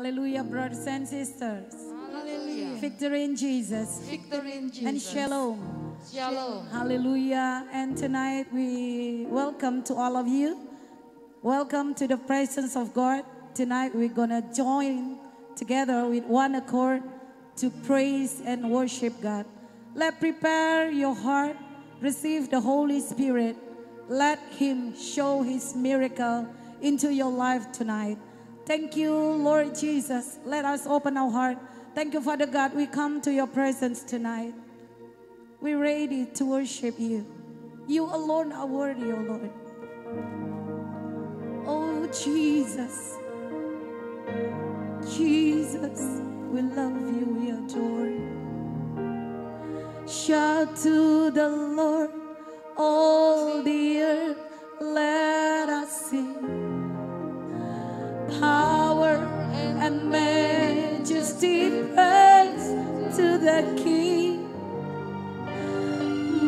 Hallelujah, brothers and sisters. Hallelujah. Victory in Jesus. Victory in Jesus. And shalom. Shalom. Hallelujah. And tonight we welcome to all of you. Welcome to the presence of God. Tonight we're going to join together with one accord to praise and worship God. Let prepare your heart. Receive the Holy Spirit. Let Him show His miracle into your life tonight. Thank you, Lord Jesus. Let us open our heart. Thank you, Father God. We come to your presence tonight. We're ready to worship you. You alone are worthy, O Lord. Oh, Jesus. Jesus, we love you, we adore you. Shout to the Lord, all the earth, let us sing. Power and majesty, praise to the King.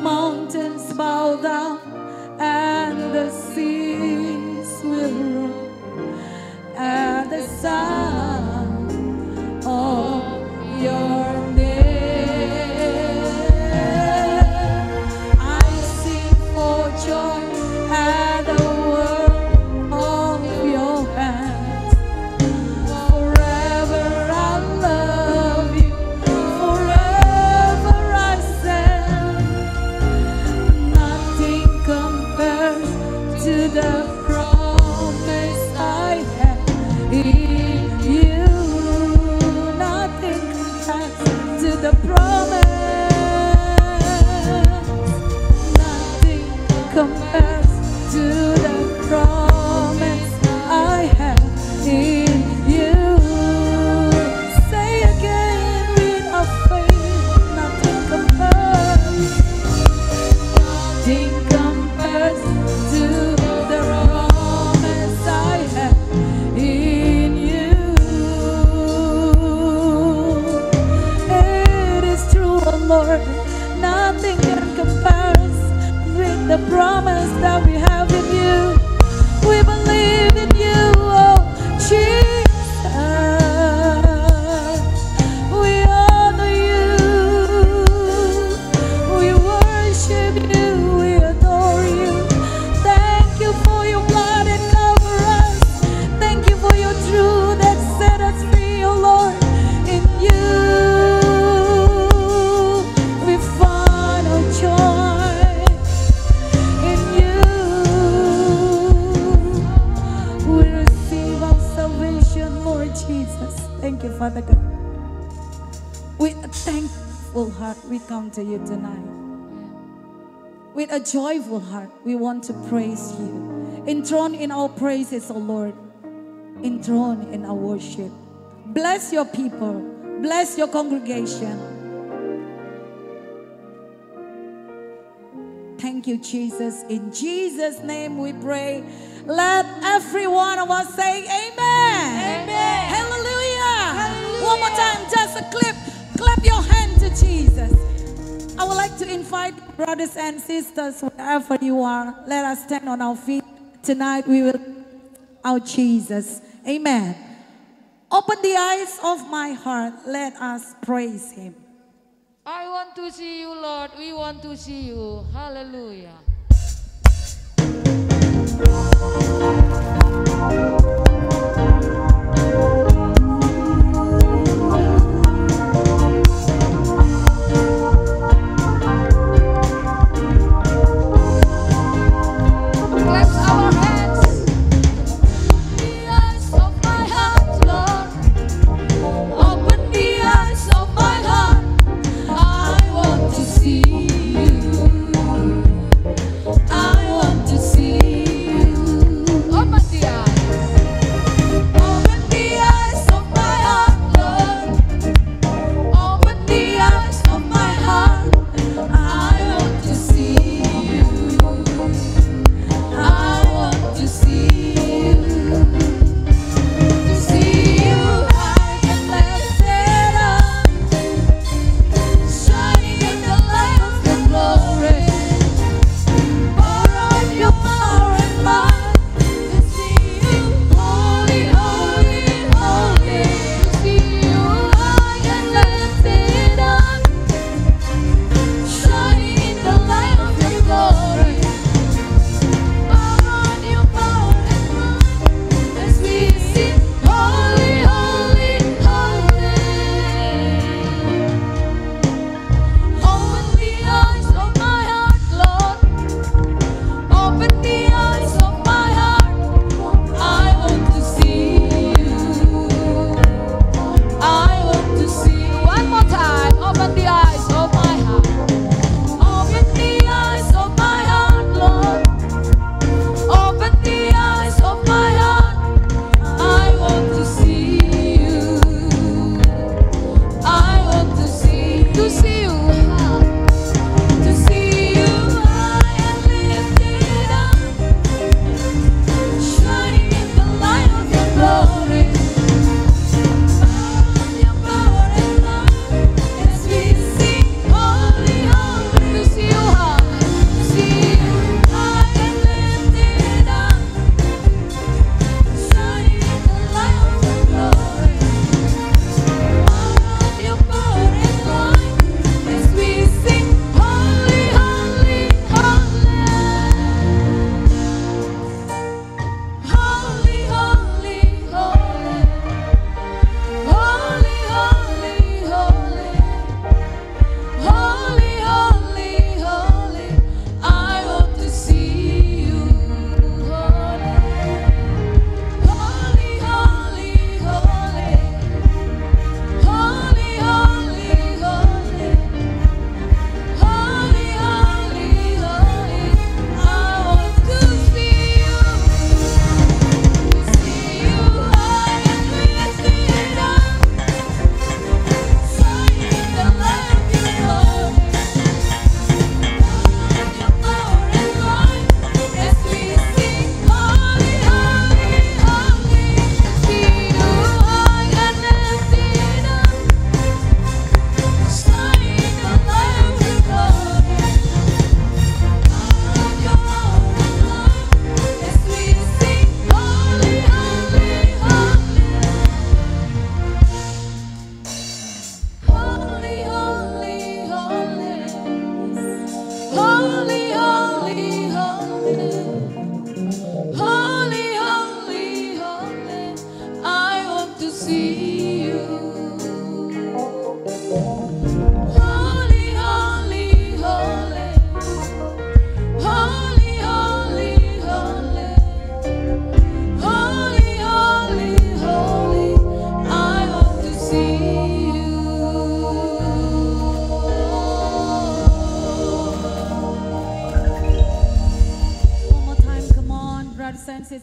Mountains bow down and the seas will roar at the sound of your name. I sing for joy at the work of your hands. Forever I love you, forever I stand. Nothing compares to the promise I have in you. Nothing compares to the promise. Nothing compares to the promise I have in you. Say again with a faith. Nothing compares. Nothing compares to the promise I have in you. It is true, oh Lord. Nothing can compare with the promise that we have in you. We believe in you, oh Jesus. We honor you. We worship you. We adore you. Thank you for your blood that covers us. Thank you for your truth that set us free, oh Lord. In you we find our joy. In you we receive our salvation, Lord Jesus. Thank you, Father God. With a thankful heart, we come to you tonight. With a joyful heart, we want to praise you. Enthroned in our praises, O Lord. Enthroned in our worship. Bless your people. Bless your congregation. Thank you, Jesus. In Jesus' name we pray. Let every one of us say amen. Amen. Hallelujah. Hallelujah. One more time, just a clap your hand to Jesus. I would like to invite brothers and sisters, wherever you are, let us stand on our feet. Tonight we will our Jesus. Amen. Open the eyes of my heart. Let us praise Him. I want to see you, Lord. We want to see you. Hallelujah. Clap our hands. The eyes of my heart, Lord. Open the eyes of my heart. I want to see you. I want to see you. Open the eyes.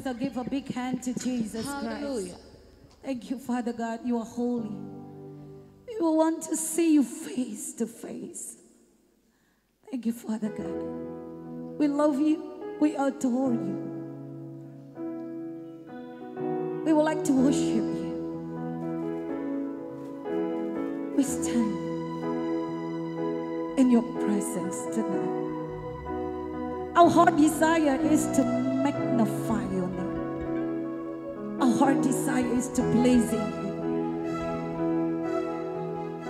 sister, give a big hand to Jesus Hallelujah. Christ. Thank you, Father God. You are holy. We will want to see you face to face. Thank you, Father God. We love you. We adore you. We would like to worship you. We stand in your presence tonight. Our heart desire is to magnify your name. Our heart desire is to please you.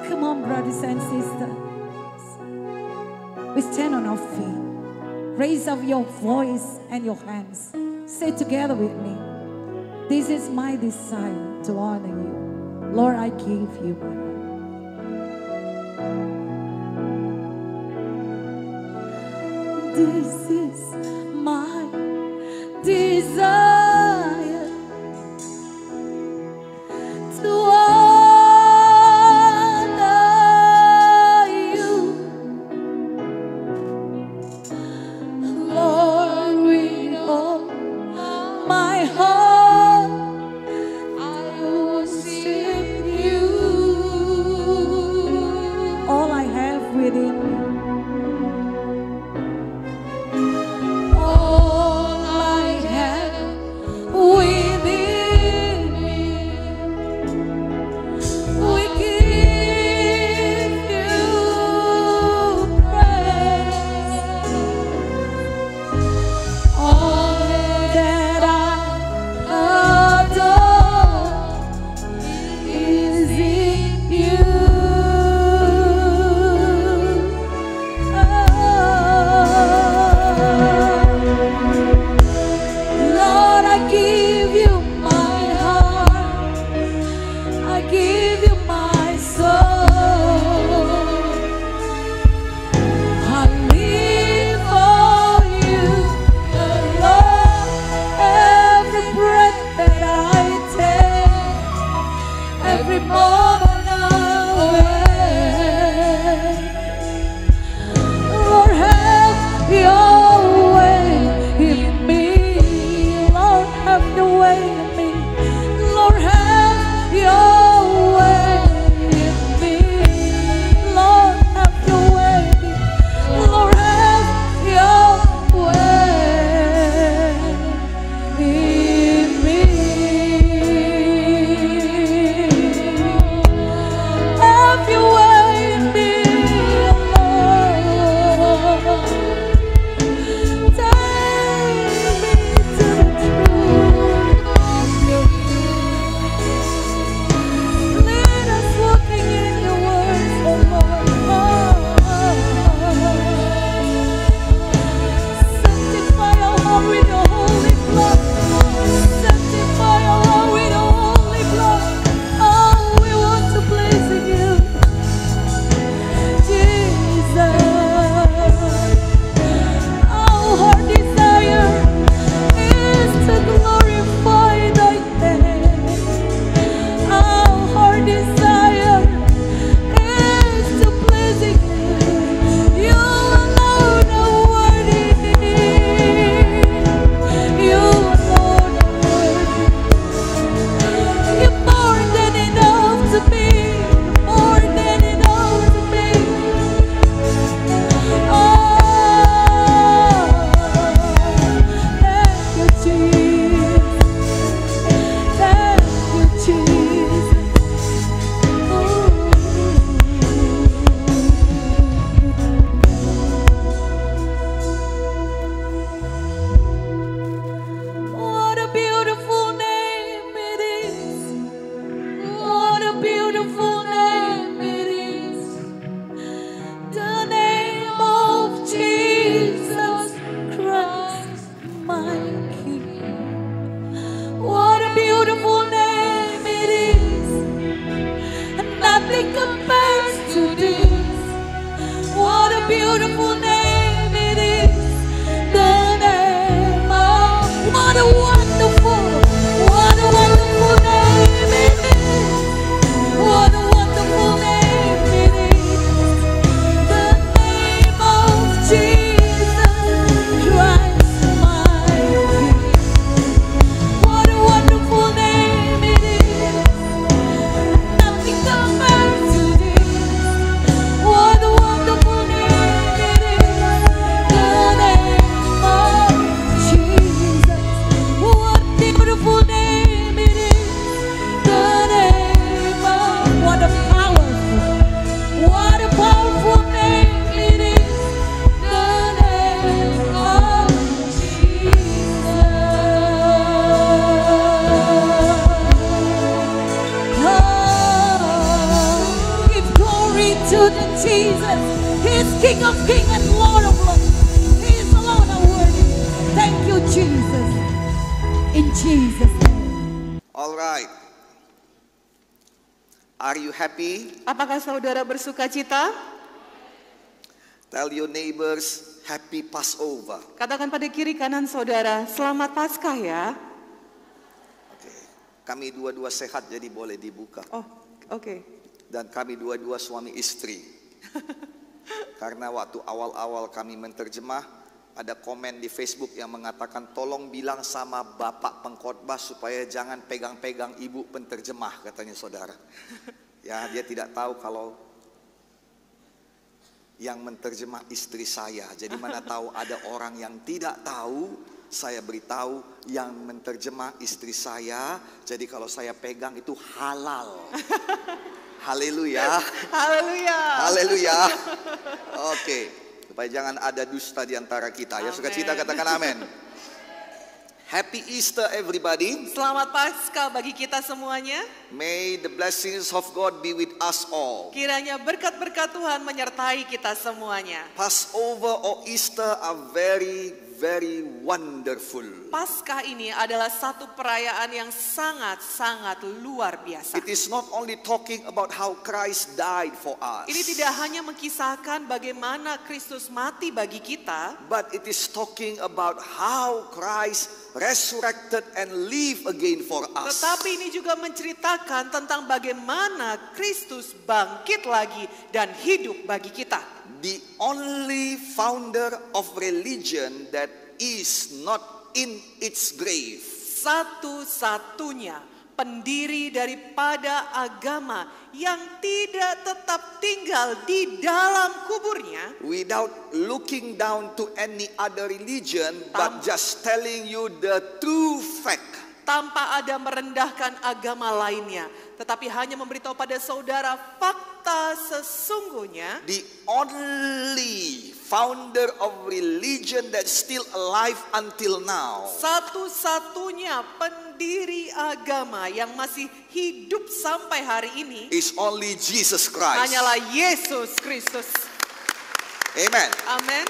Come on, brothers and sisters. We stand on our feet. Raise up your voice and your hands. Say together with me. This is my desire to honor you. Lord, I give you my heart. This is my desire to honor you, Lord, with all my heart. I worship you. All I have within me. All I have within me, We give you praise. all That I adore is in you. Lord, I give you my heart. I give you my soul. I live for you alone. Every breath that I take, every moment away. Lord, have your way in me. Lord, have your way in me. Lord, have your way in me. Lord, have your way in me. Lord, have your way in me. to the Jesus. He is King of Kings and Lord of Lords. He is alone and worthy. Thank you, Jesus. In Jesus' name. All right. Are you happy? Apakah saudara bersuka cita? Tell your neighbors, happy Passover. Katakan pada kiri kanan saudara, selamat Paskah ya. Oke. Kami dua-dua sehat jadi boleh dibuka. Oh, oke. Dan kami dua-dua suami istri. Karena waktu awal-awal kami menterjemah, ada komen di Facebook yang mengatakan tolong bilang sama bapak pengkhotbah supaya jangan pegang-pegang ibu penterjemah, katanya saudara. Ya, dia tidak tahu kalau yang menterjemah istri saya. Jadi mana tahu ada orang yang tidak tahu, saya beritahu yang menterjemah istri saya. Jadi kalau saya pegang itu halal. Haleluya. Haleluya. Haleluya. Oke. Supaya jangan ada dusta di antara kita. Ya, sukacita katakan amin. Happy Easter everybody. Selamat Paskah bagi kita semuanya. May the blessings of God be with us all. Kiranya berkat-berkat Tuhan menyertai kita semuanya. Passover or Easter are very, very wonderful. Paskah ini adalah satu perayaan yang sangat-sangat luar biasa. It is not only talking about how Christ died for us, Ini tidak hanya mengisahkan bagaimana Kristus mati bagi kita, but it is talking about how Christ resurrected and live again for us. tetapi ini juga menceritakan tentang bagaimana Kristus bangkit lagi dan hidup bagi kita. The only founder of religion that is not in its grave. Satu-satunya pendiri daripada agama yang tidak tetap tinggal di dalam kuburnya, Without looking down to any other religion, but just telling you the true fact. tanpa ada merendahkan agama lainnya, tetapi hanya memberitahu pada saudara fakta sesungguhnya. The only founder of religion that's still alive until now. Satu-satunya pendiri agama yang masih hidup sampai hari ini Is only Jesus Christ. hanyalah Yesus Kristus. Amen. Amin.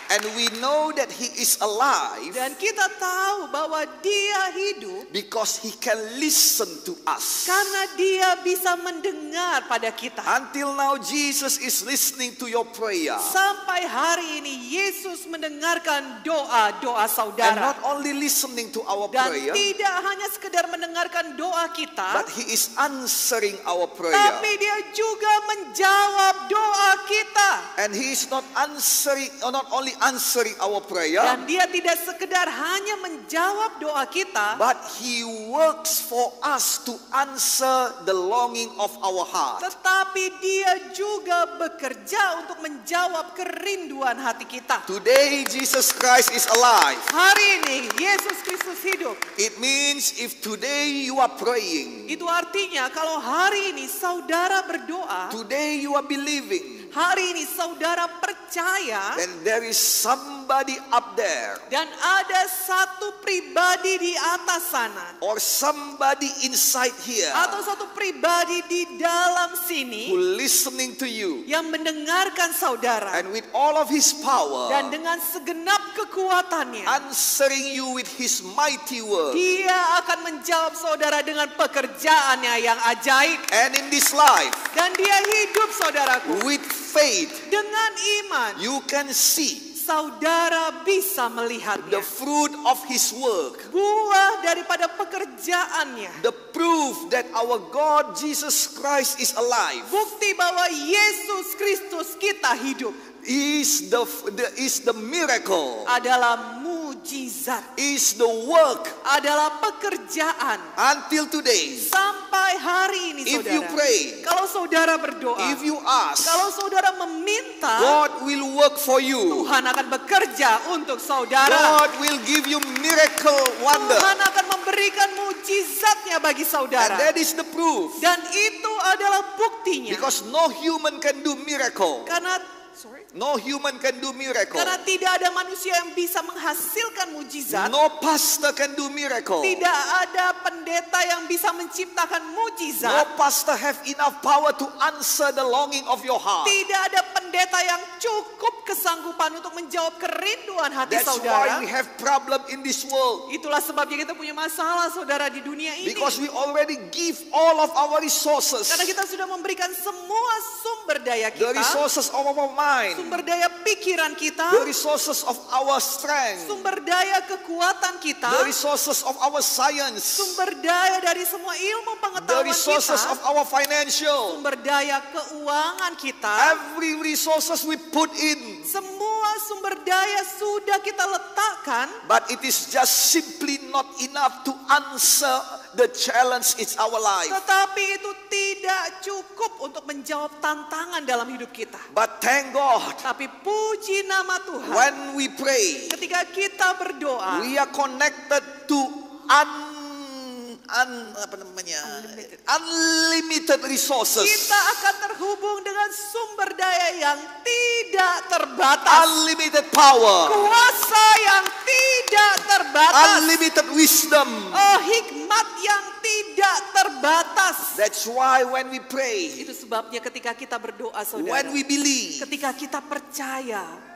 And we know that he is alive Dan kita tahu bahwa dia hidup because he can listen to us. karena dia bisa mendengar pada kita. Until now Jesus is listening to your prayer. Sampai hari ini Yesus mendengarkan doa-doa And saudara. not only listening to our Dan prayer, tidak hanya sekedar mendengarkan doa kita, but he is answering our prayer. tapi dia juga menjawab doa kita. And he is not only answering our prayer, Dan dia tidak sekedar hanya menjawab doa kita, but he works for us to answer the longing of our heart. tetapi dia juga bekerja untuk menjawab kerinduan hati kita. Today Jesus Christ is alive. Hari ini Yesus Kristus hidup. It means if today you are praying, Itu artinya kalau hari ini saudara berdoa, today you are believing, hari ini saudara percaya, then there is somebody up there dan ada satu pribadi di atas sana, or somebody inside here atau satu pribadi di dalam who sini listening to you, yang mendengarkan saudara, and with all of his power dan dengan segenap kekuatannya answering you with his mighty word. dia akan menjawab saudara dengan pekerjaannya yang ajaib. And in this life, Dan dia hidup saudaraku. with faith, Dengan iman you can see saudara bisa the melihatnya. fruit of his work, Buah daripada pekerjaannya. the proof that our God Jesus Christ is alive. Bukti bahwa Yesus Kristus kita hidup Is the miracle, adalah mujizat, is the work adalah pekerjaan. until today. Sampai hari ini If saudara, you pray, kalau saudara berdoa, if you ask, kalau saudara meminta, God will work for you. Tuhan akan bekerja untuk saudara. God will give you miracle wonder. Tuhan akan memberikan mujizatnya bagi And saudara. that is the proof. Dan itu adalah buktinya. Because no human can do miracle. Karena No human can do miracle. Karena tidak ada manusia yang bisa menghasilkan mujizat. No pastor can do miracle. Tidak ada pendeta yang bisa menciptakan mujizat. No pastor have enough power to answer the longing of your heart. Tidak ada pendeta yang cukup kesanggupan untuk menjawab kerinduan hati That's saudara. why we have problem in this world. Itulah sebabnya kita punya masalah saudara di dunia ini. Because we already give all of our resources. Karena kita sudah memberikan semua sumber daya The kita. resources of our mind. Sumber daya pikiran kita. The resources of our strength. Sumber daya kekuatan kita. The resources of our science. Sumber daya dari semua ilmu The pengetahuan resources kita. of our financial. Sumber daya keuangan kita. Every resources we put in. Semua sumber daya sudah kita letakkan. But it is just simply not enough to answer the challenge it's our life. Tetapi itu tidak cukup untuk menjawab tantangan dalam hidup kita. But thank God, Tapi puji nama Tuhan. when we pray, Ketika kita berdoa. we are connected to unlimited resources. Kita akan terhubung dengan sumber daya yang tidak terbatas. Unlimited power. Kuasa yang tidak terbatas. Unlimited wisdom. Oh, hikmat yang tidak terbatas. That's why when we pray, Itu sebabnya ketika kita berdoa saudara. when we believe, Ketika kita percaya.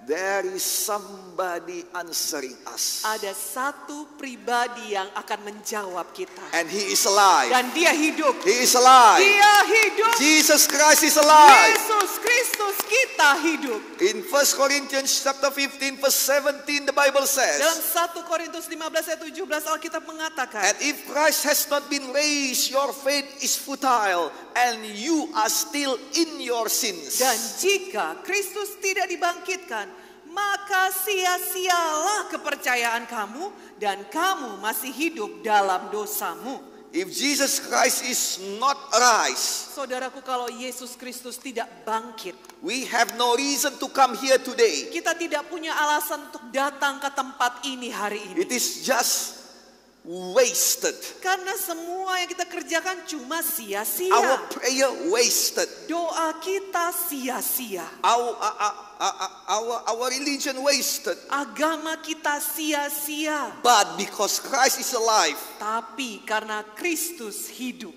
there is somebody answering us. Ada satu pribadi yang akan menjawab kita. And he is alive. Dan dia hidup. He is alive. Dia hidup. Jesus Christ is alive. Yesus Kristus kita hidup. In 1 Corinthians chapter 15 verse 17 the Bible Dalam says, 1 Korintus 15 ayat 17 Alkitab mengatakan. and if Christ has not been raised, your faith is futile and you are still in your sins. Dan jika Kristus tidak dibangkitkan, maka sia-sialah kepercayaan kamu dan kamu masih hidup dalam dosamu. If Jesus Christ is not rise, Saudaraku, kalau Yesus Kristus tidak bangkit, we have no reason to come here today. kita tidak punya alasan untuk datang ke tempat ini hari ini. It is just wasted. Karena semua yang kita kerjakan cuma Our sia-sia. prayer wasted. Doa kita sia-sia. Our religion wasted. Agama kita sia-sia. But because Christ is alive, Tapi karena Kristus hidup,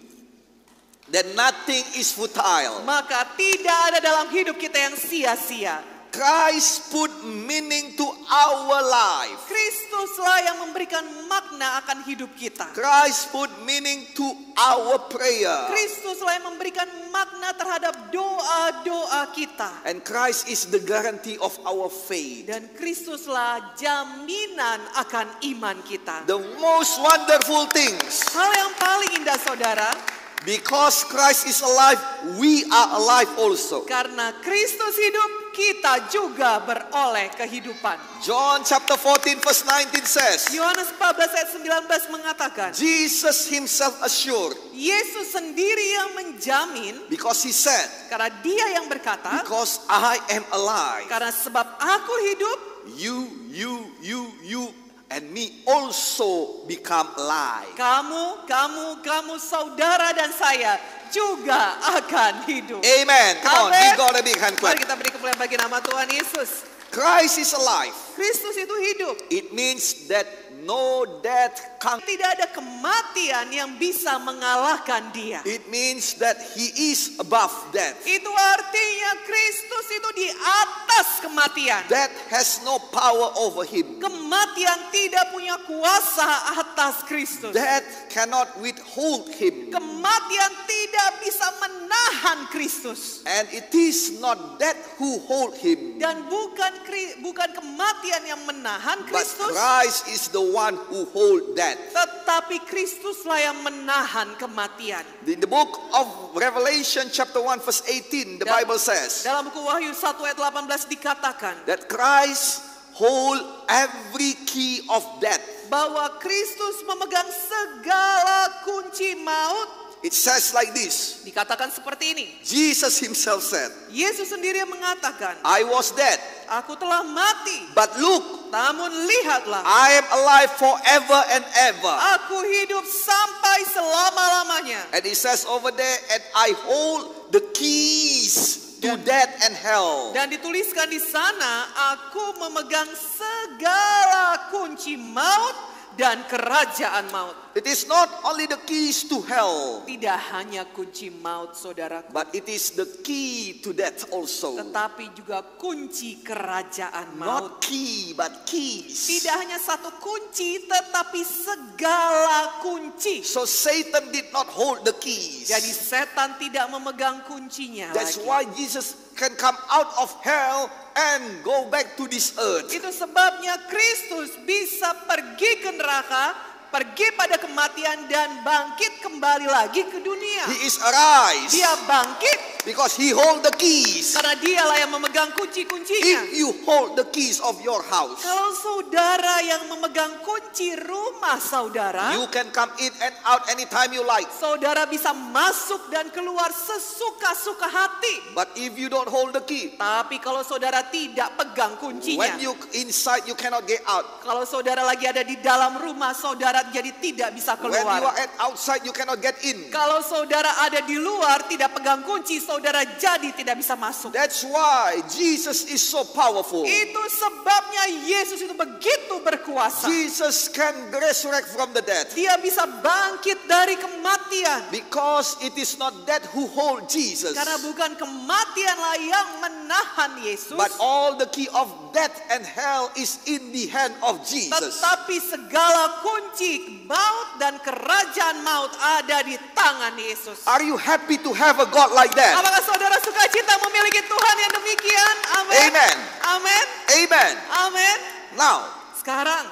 then nothing is futile. maka tidak ada dalam hidup kita yang sia-sia. Christ put meaning to our life. Kristuslah yang memberikan makna akan hidup kita. Christ put meaning to our prayer. Kristuslah yang memberikan makna terhadap doa-doa kita. And Christ is the guarantee of our faith. Dan Kristuslah jaminan akan iman kita. The most wonderful things, Hal yang paling indah saudara, because Christ is alive, we are alive also. karena Kristus hidup, kita juga beroleh kehidupan. John chapter 14 verse 19 says, Yohanes 14 ayat 19 mengatakan, Jesus himself assured, Yesus sendiri yang menjamin, because he said, karena dia yang berkata, because I am alive, karena sebab aku hidup, you and me also become alive. kamu, saudara dan saya juga akan hidup. Amen. Come on, Amen. give God a big hand Mari clap. kita beri kemuliaan bagi nama Tuhan Yesus. Christ is alive. Kristus itu hidup. It means that no death can. Tidak ada kematian yang bisa mengalahkan dia. It means that he is above death. Itu artinya Kristus itu di atas kematian. Death has no power over him. Kematian tidak punya kuasa atas Kristus. Death cannot withhold him. Kematian tidak bisa menahan Kristus. And it is not death who hold him, Dan bukan kematian yang menahan but Kristus, Christ is the one who hold death. tetapi Kristuslah yang menahan kematian. In the book of Revelation chapter 1 verse 18, the Bible says Dalam buku Wahyu 1 ayat 18 dikatakan that Christ hold every key of death. bahwa Kristus memegang segala kunci maut. It says like this. Dikatakan seperti ini. Jesus himself said, Yesus sendiri yang mengatakan, I was dead, aku telah mati, but look, namun lihatlah, I am alive forever and ever. aku hidup sampai selama-lamanya. And he says over there, and I hold the keys to death and hell. Dan dituliskan di sana, aku memegang segala kunci maut dan kerajaan maut. It is not only the keys to hell, Tidak hanya kunci maut, saudaraku, but it is the key to death also. tetapi juga kunci kerajaan maut. Not key, but keys. Tidak hanya satu kunci, tetapi segala kunci. So Satan did not hold the keys. Jadi setan tidak memegang kuncinya That's lagi. why Jesus can come out of hell and go back to this earth. Itu sebabnya Kristus bisa pergi ke neraka, pergi pada kematian dan bangkit kembali lagi ke dunia. He is arise Dia bangkit because he hold the keys. karena dialah yang memegang kunci-kuncinya. If you hold the keys of your house, Kalau saudara yang memegang kunci rumah saudara, you can come in and out anytime you like. saudara bisa masuk dan keluar sesuka-suka hati. But if you don't hold the key, Tapi kalau saudara tidak pegang kuncinya, when you inside you cannot get out. kalau saudara lagi ada di dalam rumah, saudara jadi tidak bisa When you keluar. are outside you cannot get in. Kalau saudara ada di luar, tidak pegang kunci, saudara jadi tidak bisa masuk. That's why Jesus is so powerful. Itu sebabnya Yesus itu begitu berkuasa. Jesus can resurrect from the dead. Dia bisa bangkit dari kematian. Because it is not death who hold Jesus, Karena bukan kematianlah yang menahan Yesus, but all the key of death and hell is in the hand of Jesus. tetapi segala kunci maut dan kerajaan maut ada di tangan Yesus. Are you happy to have a God like that? Apakah saudara sukacita memiliki Tuhan yang demikian? Amin. Amen. Amin. Amen. Amin. Now, Sekarang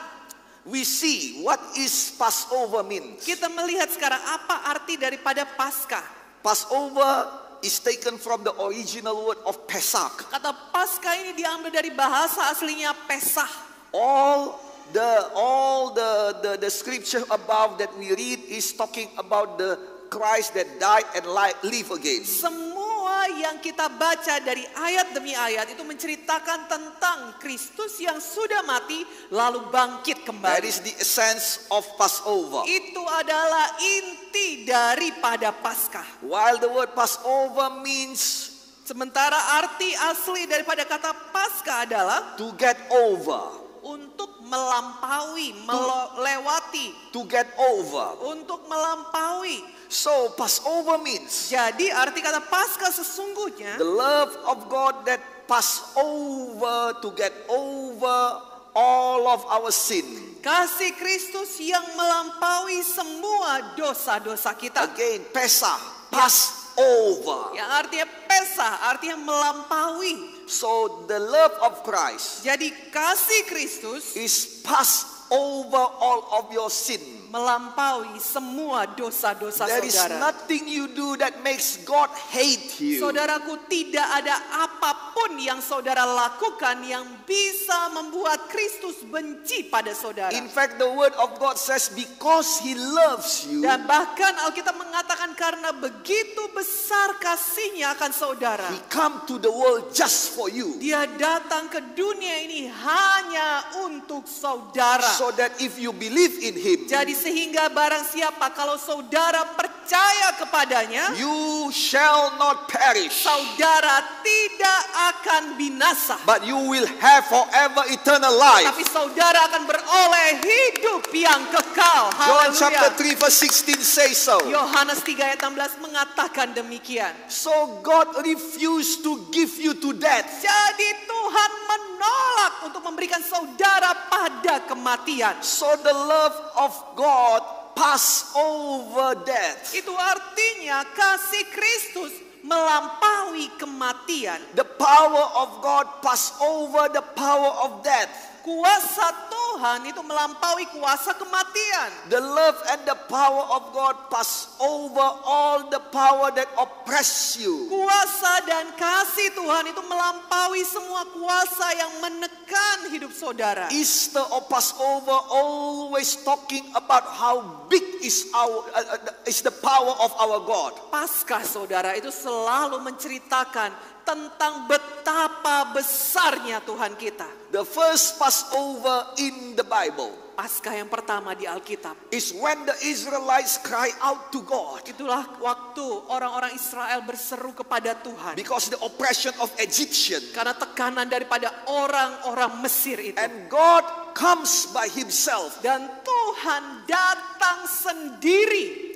we see what is Passover means. kita melihat sekarang apa arti daripada Paskah. Passover is taken from the original word of Pesach. Kata Paskah ini diambil dari bahasa aslinya Pesah. All the scripture above that we read is talking about the Christ that died and live again. Semua yang kita baca dari ayat demi ayat itu menceritakan tentang Kristus yang sudah mati lalu bangkit That kembali. is the essence of Passover. Itu adalah inti daripada Paskah. While the word Passover means Sementara arti asli daripada kata Paskah adalah to get over, untuk melampaui, melewati, to get over. untuk melampaui. So Passover means Jadi arti kata Paskah sesungguhnya the love of God that pass over to get over all of our sin. kasih Kristus yang melampaui semua dosa-dosa kita. Again, Pesach, pass over. Yang artinya Pesah, artinya melampaui. So the love of Christ Jadi kasih Kristus is pass over all of your sin. melampaui semua dosa-dosa There is saudara. nothing you do that makes God hate you. Saudaraku, tidak ada apapun yang saudara lakukan yang bisa membuat Kristus benci pada saudara. In fact, the word of God says because he loves you, Dan bahkan Alkitab mengatakan karena begitu besar kasihnya akan saudara, he come to the world just for you. dia datang ke dunia ini hanya untuk saudara. So that if you believe in him, Jadi sehingga barang siapa kalau saudara percaya kepadanya, you shall not perish, saudara tidak akan binasa. but you will have forever eternal life. Tapi saudara akan beroleh hidup yang kekal. John chapter Haleluya. 3 verse 16 says so. Yohanes 3 ayat 16 mengatakan demikian. So God refused to give you to death. Jadi Tuhan menolak untuk memberikan saudara pada kematian. So the love of God pass over death. Itu artinya kasih Kristus melampaui kematian. The power of God pass over the power of death. Kuasa Tuhan itu melampaui kuasa kematian. The love and the power of God pass over all the power that oppress you. Kuasa dan kasih Tuhan itu melampaui semua kuasa yang menekan hidup saudara. Easter or Passover always talking about how big is the power of our God. Paskah saudara itu selalu menceritakan tentang betapa besarnya Tuhan kita. The first Passover in the Bible Paskah yang pertama di Alkitab. is when the Israelites cry out to God Itulah waktu orang-orang Israel berseru kepada Tuhan. because the oppression of Egyptian. Karena tekanan daripada orang-orang Mesir itu. And God comes by himself Dan Tuhan datang sendiri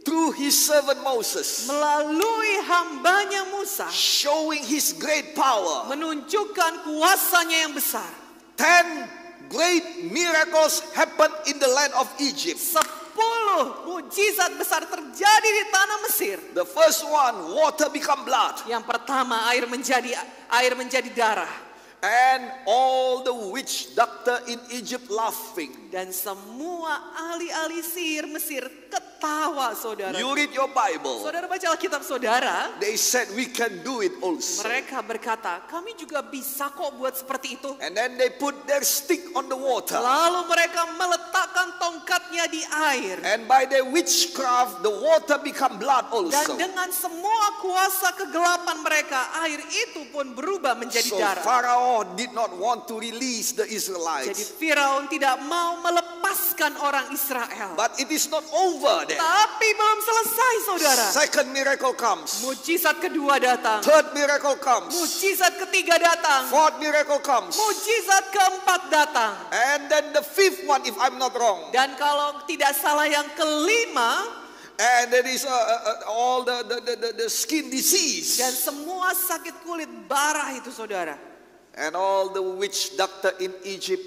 through his servant Moses, melalui hambanya Musa. showing his great power. Menunjukkan kuasanya yang besar. 10 great miracles happened in the land of Egypt. 10 mujizat besar terjadi di tanah Mesir. The first one, water become blood. Yang pertama air menjadi darah. And all the witch doctor in Egypt laughing. Dan semua ahli-ahli sihir Mesir ketawa, saudara. You read your Bible. Saudara baca Alkitab saudara. They said we can do it also. Mereka berkata, kami juga bisa kok buat seperti itu. And then they put their stick on the water. Lalu mereka meletakkan tongkatnya di air. And by their witchcraft, the water become blood Dan also. dengan semua kuasa kegelapan mereka, air itu pun berubah menjadi So darah. Pharaoh did not want to release the Jadi Israelites. Firaun tidak mau melepaskan orang Israel. But it is not over there. Tapi belum selesai, saudara. Second miracle comes. Mujizat kedua datang. Third miracle comes. Mujizat ketiga datang. Fourth miracle comes. Mujizat keempat datang. And then the fifth one, if I'm not wrong. Dan kalau tidak salah yang kelima, And there is all the skin disease. dan semua sakit kulit barah itu, saudara. And all the witch doctor in Egypt,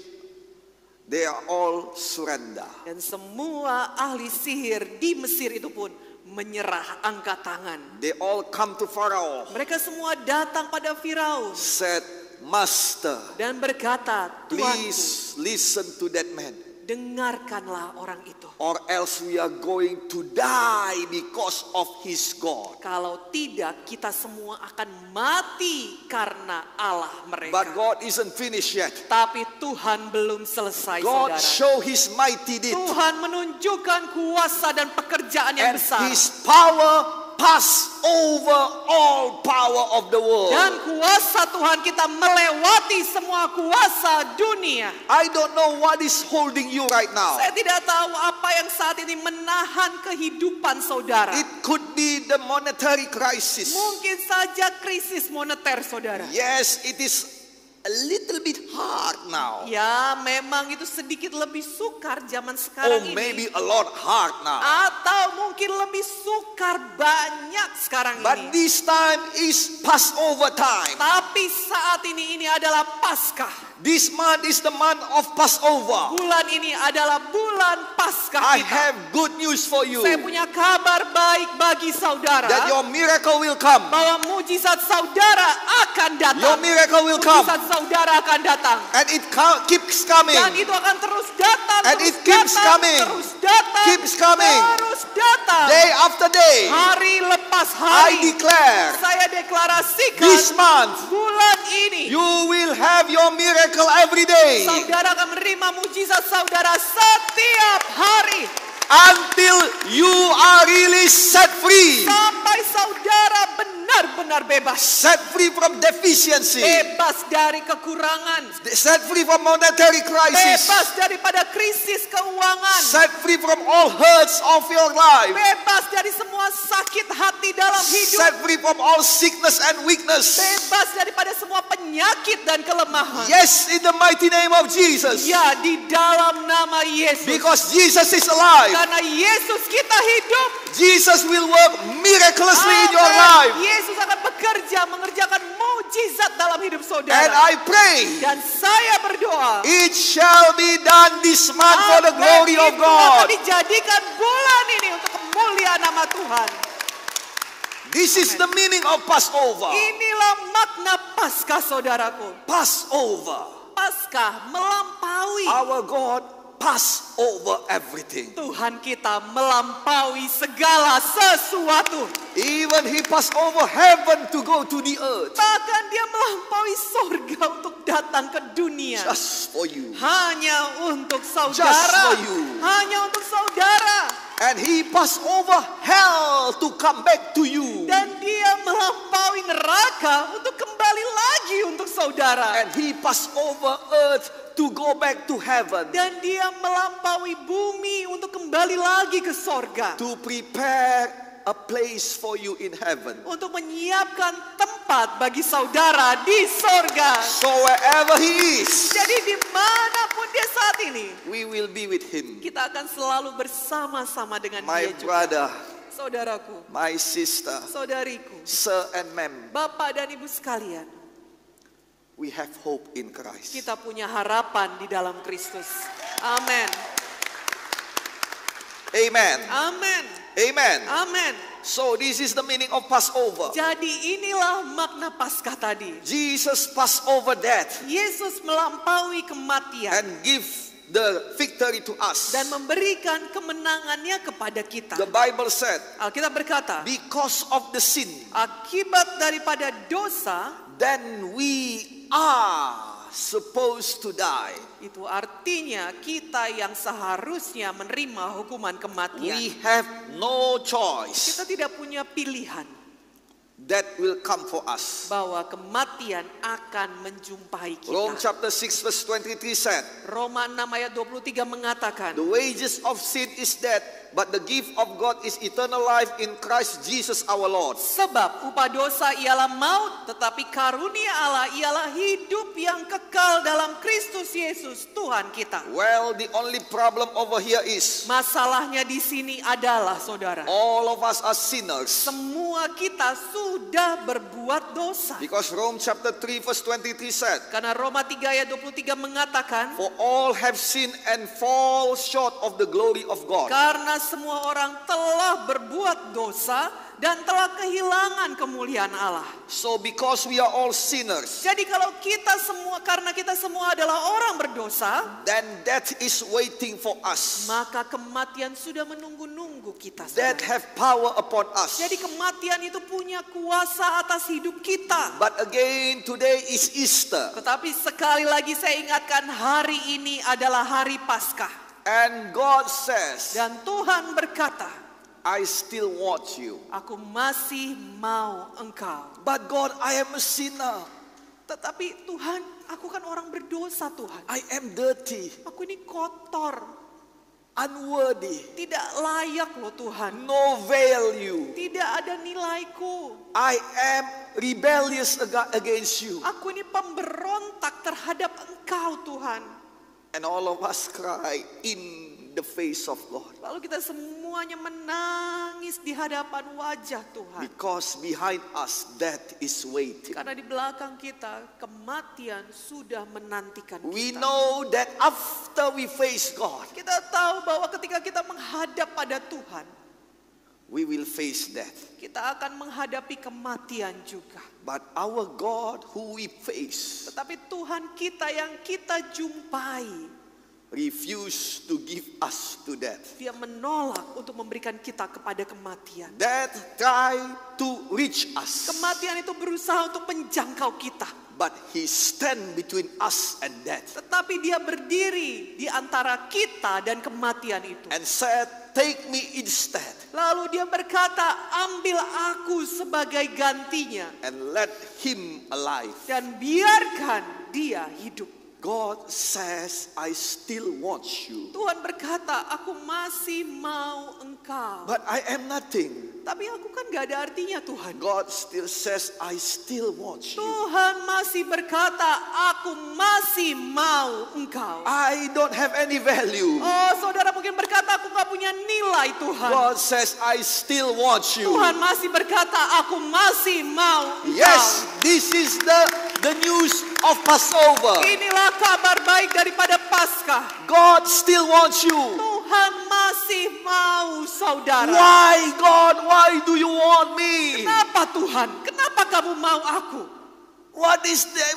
they are all surrender. Dan semua ahli sihir di Mesir itu pun menyerah, angkat tangan. They all come to Pharaoh, Mereka semua datang pada Firaun said, Master, dan berkata, Tuanku, please listen to that man, dengarkanlah orang itu. or else we are going to die because of his God. Kalau tidak, kita semua akan mati karena Allah mereka. But God isn't finished yet. Tapi Tuhan belum selesai, God saudara. show his mighty deed, Tuhan menunjukkan kuasa dan pekerjaan yang and besar. his power pass over all power of the world. Dan kuasa Tuhan kita melewati semua kuasa dunia. I don't know what is holding you right now. Saya tidak tahu apa yang saat ini menahan kehidupan saudara. It could be the monetary crisis. Mungkin saja krisis moneter, saudara. Yes, it is a little bit hard now. Ya, memang itu sedikit lebih sukar zaman Or sekarang ini. maybe a lot hard now. Atau mungkin lebih sukar banyak sekarang But ini. this time is Passover time. Tapi saat ini adalah Paskah. This month is the month of Passover. Bulan ini adalah bulan Paskah I kita. have good news for you. Saya punya kabar baik bagi saudara. That your miracle will come. Bahwa mujizat saudara akan datang. Your miracle will come. Mujizat saudara akan datang. And it keeps coming. Dan itu akan terus datang. And terus it keeps datang, coming. Terus datang. Keeps coming. Terus datang. Day after day. Hari lepas I hari. declare, Saya deklarasikan. this month Bulan ini. you will have your miracle every day. Saudara akan menerima mujizat saudara setiap hari. Until you are really set free. Sampai saudara benar-benar bebas. Set free from deficiency. Bebas dari kekurangan. Set free from monetary crisis. Bebas daripada krisis keuangan. Set free from all hurts of your life. Bebas dari semua sakit hati dalam hidup. Set free from all sickness and weakness. Bebas daripada semua penyakit dan kelemahan. Yes, in the mighty name of Jesus. Ya, di dalam nama Yesus. Because Jesus is alive. Karena Yesus kita hidup. Jesus will work miraculously in your Amin. life. Yesus akan bekerja mengerjakan mujizat dalam hidup And saudara. I pray Dan saya berdoa. it shall be done this month for the Amin. glory of Itu akan God. dijadikan bulan ini untuk kemuliaan nama Tuhan. This is the meaning of Passover. Inilah makna Paskah, saudaraku. Passover. Paskah melampaui. Our God pass over everything. Tuhan kita melampaui segala sesuatu. Even he passed over heaven to go to the earth. Bahkan dia melampaui sorga untuk datang ke dunia. Just for you. Hanya untuk Just saudara. for you. Hanya untuk saudara. And he passed over hell to come back to you. Dan dia melampaui neraka untuk kembali lagi untuk saudara. And he passed over earth to go back to heaven. Dan dia melampaui bumi untuk kembali lagi ke sorga. To prepare a place for you in heaven. Untuk menyiapkan tempat bagi saudara di sorga. So wherever he is, Jadi dimanapun dia saat ini, we will be with him. kita akan selalu bersama-sama dengan My dia juga. brother, Saudaraku, my sister, saudariku, sir and ma'am, bapak dan ibu sekalian, we have hope in Christ. kita punya harapan di dalam Kristus. Amin. Amen. Amin. Amen. Amin. So this is the meaning of Passover. Jadi inilah makna Paskah tadi. Jesus passed over death Yesus melampaui kematian and give the victory to us. dan memberikan kemenangannya kepada kita. The Bible said, Alkitab berkata, because of the sin, akibat daripada dosa, then we are supposed to die. itu artinya kita yang seharusnya menerima hukuman kematian. We have no choice. Kita tidak punya pilihan That will come for us. bahwa kematian akan menjumpai Rome kita. chapter 6 verse 23 said, Roma 6 ayat 23 mengatakan, the wages of sin is death, but the gift of God is eternal life in Christ Jesus our Lord. sebab upah dosa ialah maut, tetapi karunia Allah ialah hidup yang kekal dalam Kristus Yesus Tuhan kita. Well, the only problem over here is Masalahnya di sini adalah, saudara, all of us are sinners. semua kita sudah berbuat dosa. Because Rome chapter 3 verse 23 said, Karena Roma 3 ayat 23 mengatakan, for all have sinned and fall short of the glory of God. karena semua orang telah berbuat dosa dan telah kehilangan kemuliaan Allah. So because we are all sinners, Jadi kalau kita semua, karena kita semua adalah orang berdosa, then death is waiting for us. maka kematian sudah menunggu-nunggu kita. Death saudara. have power upon us. Jadi kematian itu punya kuasa atas hidup kita. But again, today is Easter. Tetapi sekali lagi saya ingatkan, hari ini adalah hari Paskah. And God says, Dan Tuhan berkata, I still want you. aku masih mau engkau. But God, I am a sinner. Tetapi Tuhan, aku kan orang berdosa Tuhan. I am dirty, Aku ini kotor, unworthy, tidak layak loh Tuhan. no value. Tidak ada nilaiku. I am rebellious against you. Aku ini pemberontak terhadap engkau Tuhan. And all of us cry in the face of God. Lalu kita semuanya menangis di hadapan wajah Tuhan. Because behind us, death is waiting. Karena di belakang kita, kematian sudah menantikan We kita. know that after we face God, Kita tahu bahwa ketika kita menghadap pada Tuhan, we will face death. kita akan menghadapi kematian juga. But our God who we face Tetapi Tuhan kita yang kita jumpai, refuse to give us to death. Dia menolak untuk memberikan kita kepada kematian. Death try to reach us, Kematian itu berusaha untuk menjangkau kita. but he stand between us and death Tetapi dia berdiri di antara kita dan kematian itu. and said, take me instead Lalu dia berkata, ambil aku sebagai gantinya and let him alive. dan biarkan dia hidup. God says, I still want you, Tuhan berkata, aku masih mau engkau. but I am nothing. Tapi aku kan gak ada artinya Tuhan. God still says, I still want you. Tuhan masih berkata, aku masih mau engkau. I don't have any value. Oh, saudara mungkin berkata, aku gak punya nilai Tuhan. God says, I still want you. Tuhan masih berkata, aku masih mau engkau. Yes, this is the news of Passover. Inilah kabar baik daripada Paskah. God still wants you. Tuhan masih mau saudara. Why, God? Why do you want me? Kenapa Tuhan? Kenapa kamu mau aku? What is there?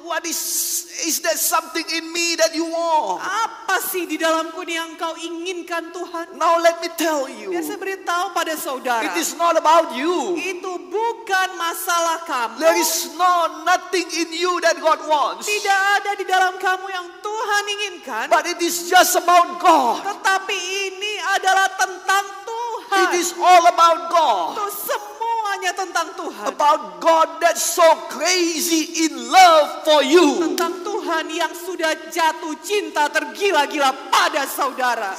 What is there something in me that you want? Apa sih di dalamku ini yang kau inginkan Tuhan? Now let me tell you, Biar saya beritahu pada saudara. it is not about you. Itu bukan masalah kamu. There is nothing in you that God wants. Tidak ada di dalam kamu yang Tuhan inginkan. But it is just about God. Tetapi ini adalah tentang Tuhan. It is all about God. Itu semuanya tentang Tuhan. About God that's so crazy in love for you. Tentang Tuhan yang sudah jatuh cinta tergila-gila pada saudara.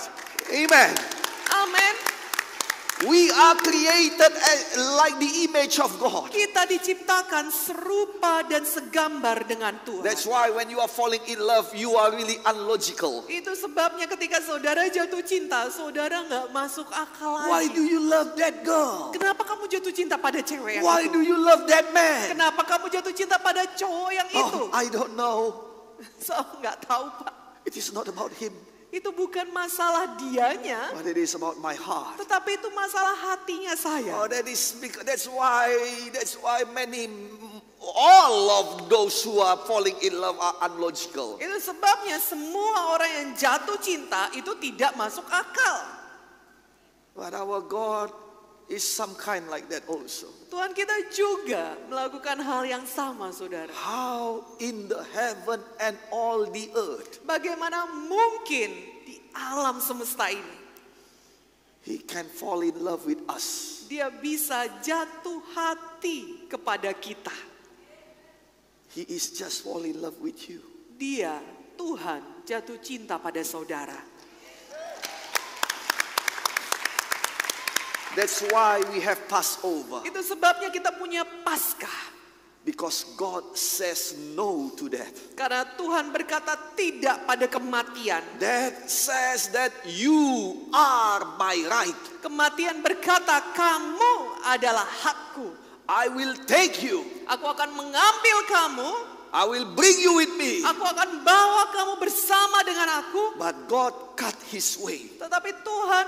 Amen. Amin. We are created like the image of God. Kita diciptakan serupa dan segambar dengan Tuhan. That's why when you are falling in love, you are really unlogical. Itu sebabnya ketika saudara jatuh cinta, saudara nggak masuk akal Why lagi. do you love that girl? Kenapa kamu jatuh cinta pada cewek yang Why itu? do you love that man? Kenapa kamu jatuh cinta pada cowok yang itu? Oh, I don't know. So nggak tahu Pak. It is not about him, Itu bukan masalah dianya, but it is about my heart. tetapi itu masalah hatinya saya. Oh, that's why all of those who are falling in love are unlogical. Itu sebabnya semua orang yang jatuh cinta itu tidak masuk akal. But our God is some kind like that also. Tuhan kita juga melakukan hal yang sama, saudara. How in the heaven and all the earth Bagaimana mungkin di alam semesta ini He can fall in love with us. Dia bisa jatuh hati kepada kita. He is just fall in love with you. Dia, Tuhan, jatuh cinta pada saudara. That's why we have Passover. Itu sebabnya kita punya Paskah. Because God says no to death. Karena Tuhan berkata tidak pada kematian. Death says that you are my right. Kematian berkata kamu adalah hakku. I will take you. Aku akan mengambil kamu. I will bring you with me. Aku akan bawa kamu bersama dengan aku. But God cut his way Tetapi Tuhan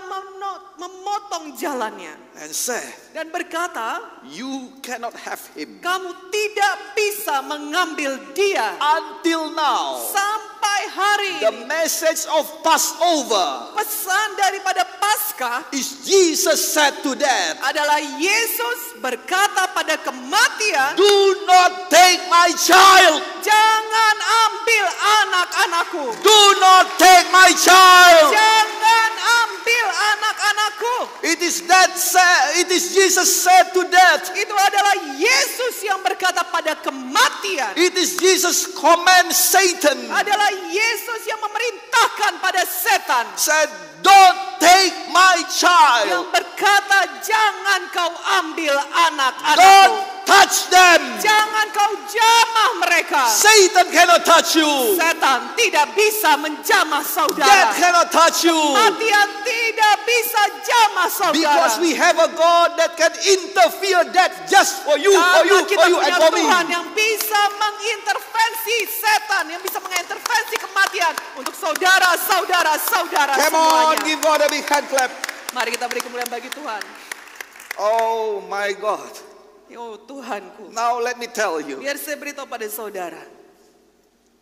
memotong jalannya. and said, Dan berkata, you cannot have him. kamu tidak bisa mengambil dia. Until now, Sampai hari the ini. message of Passover Pesan daripada Paskah is Jesus said to death, adalah Yesus berkata pada kematian, do not take my child. jangan ambil anak-anakku. Do not take my child. Jangan ambil anak-anakku. It is Jesus said to death. Itu adalah Yesus yang berkata pada kematian. It is Jesus command Satan. Adalah Yesus yang memerintahkan pada setan. Said, don't take my Yang child. berkata jangan kau ambil anak-anakku. Don't touch them. Jangan kau jamah mereka. Satan cannot touch you. Setan tidak bisa menjamah Death saudara. cannot touch you. Kematian tidak bisa jamah saudara. Because we have a God that can interfere death just for you, for you, Karena kita for you, and punya for me. Tuhan yang bisa mengintervensi setan, yang bisa mengintervensi kematian untuk saudara-saudara Come on, semuanya. give God a big hand clap. Mari kita beri kemuliaan bagi Tuhan. Oh my God. Oh Tuhanku. Now let me tell you, Biar saya beritahu pada saudara.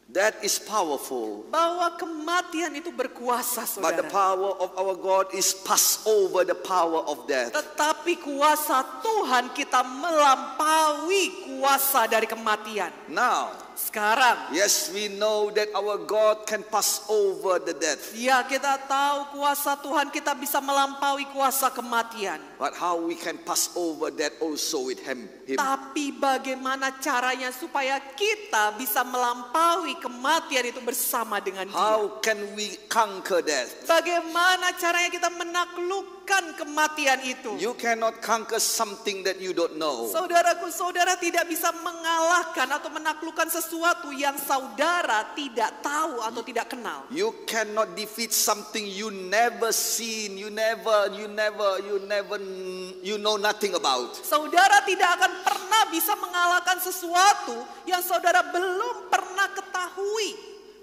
that is powerful. Bahwa kematian itu berkuasa But the saudara. power of our God is pass over the power of death. Tetapi kuasa Tuhan kita melampaui kuasa dari kematian. Now, Sekarang, yes, we know that our God can pass over the death. ya kita tahu kuasa Tuhan kita bisa melampaui kuasa kematian. But how we can pass over that also with him? Tapi bagaimana caranya supaya kita bisa melampaui kematian itu bersama dengan Dia? How can we conquer death? Bagaimana caranya kita menaklukkan kematian itu? You cannot conquer something that you don't know. Saudaraku, saudara tidak bisa mengalahkan atau menaklukkan sesuatu yang saudara tidak tahu atau tidak kenal. You cannot defeat something you never seen, you know nothing about. Saudara tidak akan pernah bisa mengalahkan sesuatu yang saudara belum pernah ketahui.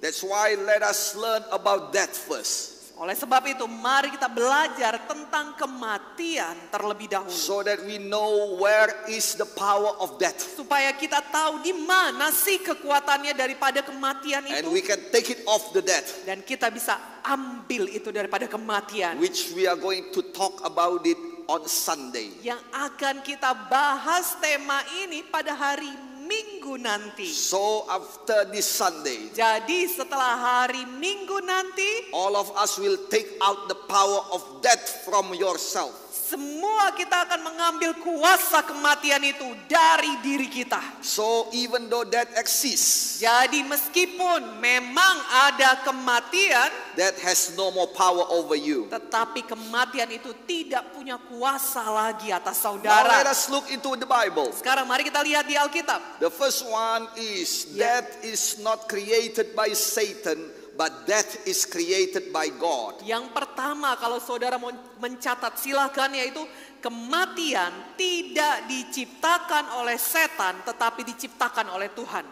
That's why let us learn about death first. Oleh sebab itu, mari kita belajar tentang kematian terlebih dahulu. So that we know where is the power of death. Supaya kita tahu di mana sih kekuatannya daripada kematian And itu. we can take it off the death. Dan kita bisa ambil itu daripada kematian. Which we are going to talk about it on Sunday. Yang akan kita bahas tema ini pada hari Minggu nanti. So after this Sunday, Jadi setelah hari Minggu nanti, all of us will take out the power of death from yourself. semua kita akan mengambil kuasa kematian itu dari diri kita. So even though death exists, Jadi meskipun memang ada kematian, death has no more power over you. tetapi kematian itu tidak punya kuasa lagi atas Now let saudara. us look into the Bible. Sekarang mari kita lihat di Alkitab. The first one is Yeah. death is not created by Satan, but death is created by God. Yang pertama kalau saudara mau mencatat silahkan, yaitu kematian tidak diciptakan oleh setan tetapi diciptakan oleh Tuhan.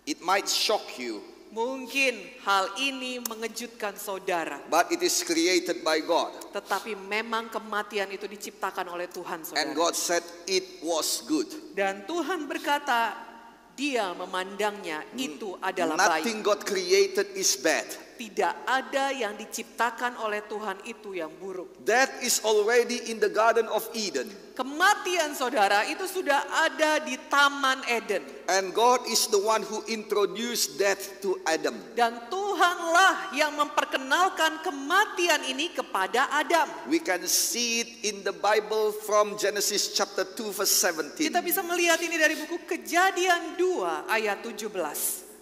It might shock you, Mungkin hal ini mengejutkan saudara, but it is created by God. tetapi memang kematian itu diciptakan oleh Tuhan, And saudara. God said it was good. Dan Tuhan berkata, Dia memandangnya itu adalah baik. Nothing God created is bad. Tidak ada yang diciptakan oleh Tuhan itu yang buruk. Death is already in the Garden of Eden. Kematian saudara itu sudah ada di Taman Eden. And God is the one who introduced death to Adam. Dan Tuhanlah yang memperkenalkan kematian ini kepada Adam. We can see it in the Bible from Genesis chapter 2 verse 17. Kita bisa melihat ini dari buku Kejadian 2 ayat 17.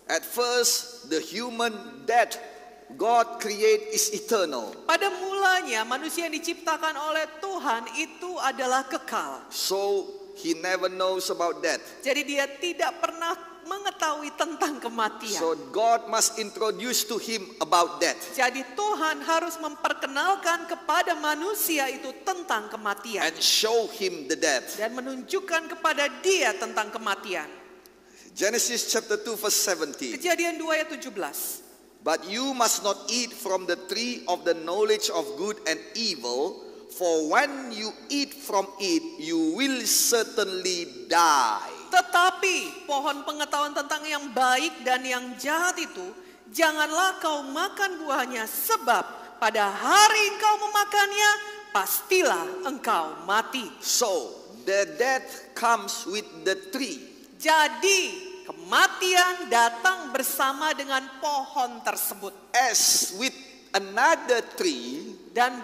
At first, the human death God create is eternal. Pada mulanya manusia yang diciptakan oleh Tuhan itu adalah kekal. So he never knows about death. Jadi dia tidak pernah mengetahui tentang kematian. So God must introduce to him about death. Jadi Tuhan harus memperkenalkan kepada manusia itu tentang kematian. And show him the death. Dan menunjukkan kepada dia tentang kematian. Genesis chapter 2 verse 17. Kejadian 2 ayat 17. But you must not eat from the tree of the knowledge of good and evil, for when you eat from it, you will certainly die. Tetapi pohon pengetahuan tentang yang baik dan yang jahat itu, janganlah kau makan buahnya, sebab pada hari engkau memakannya, pastilah engkau mati. So the death comes with the tree. Jadi kematian datang bersama dengan pohon tersebut. As with another tree, Dan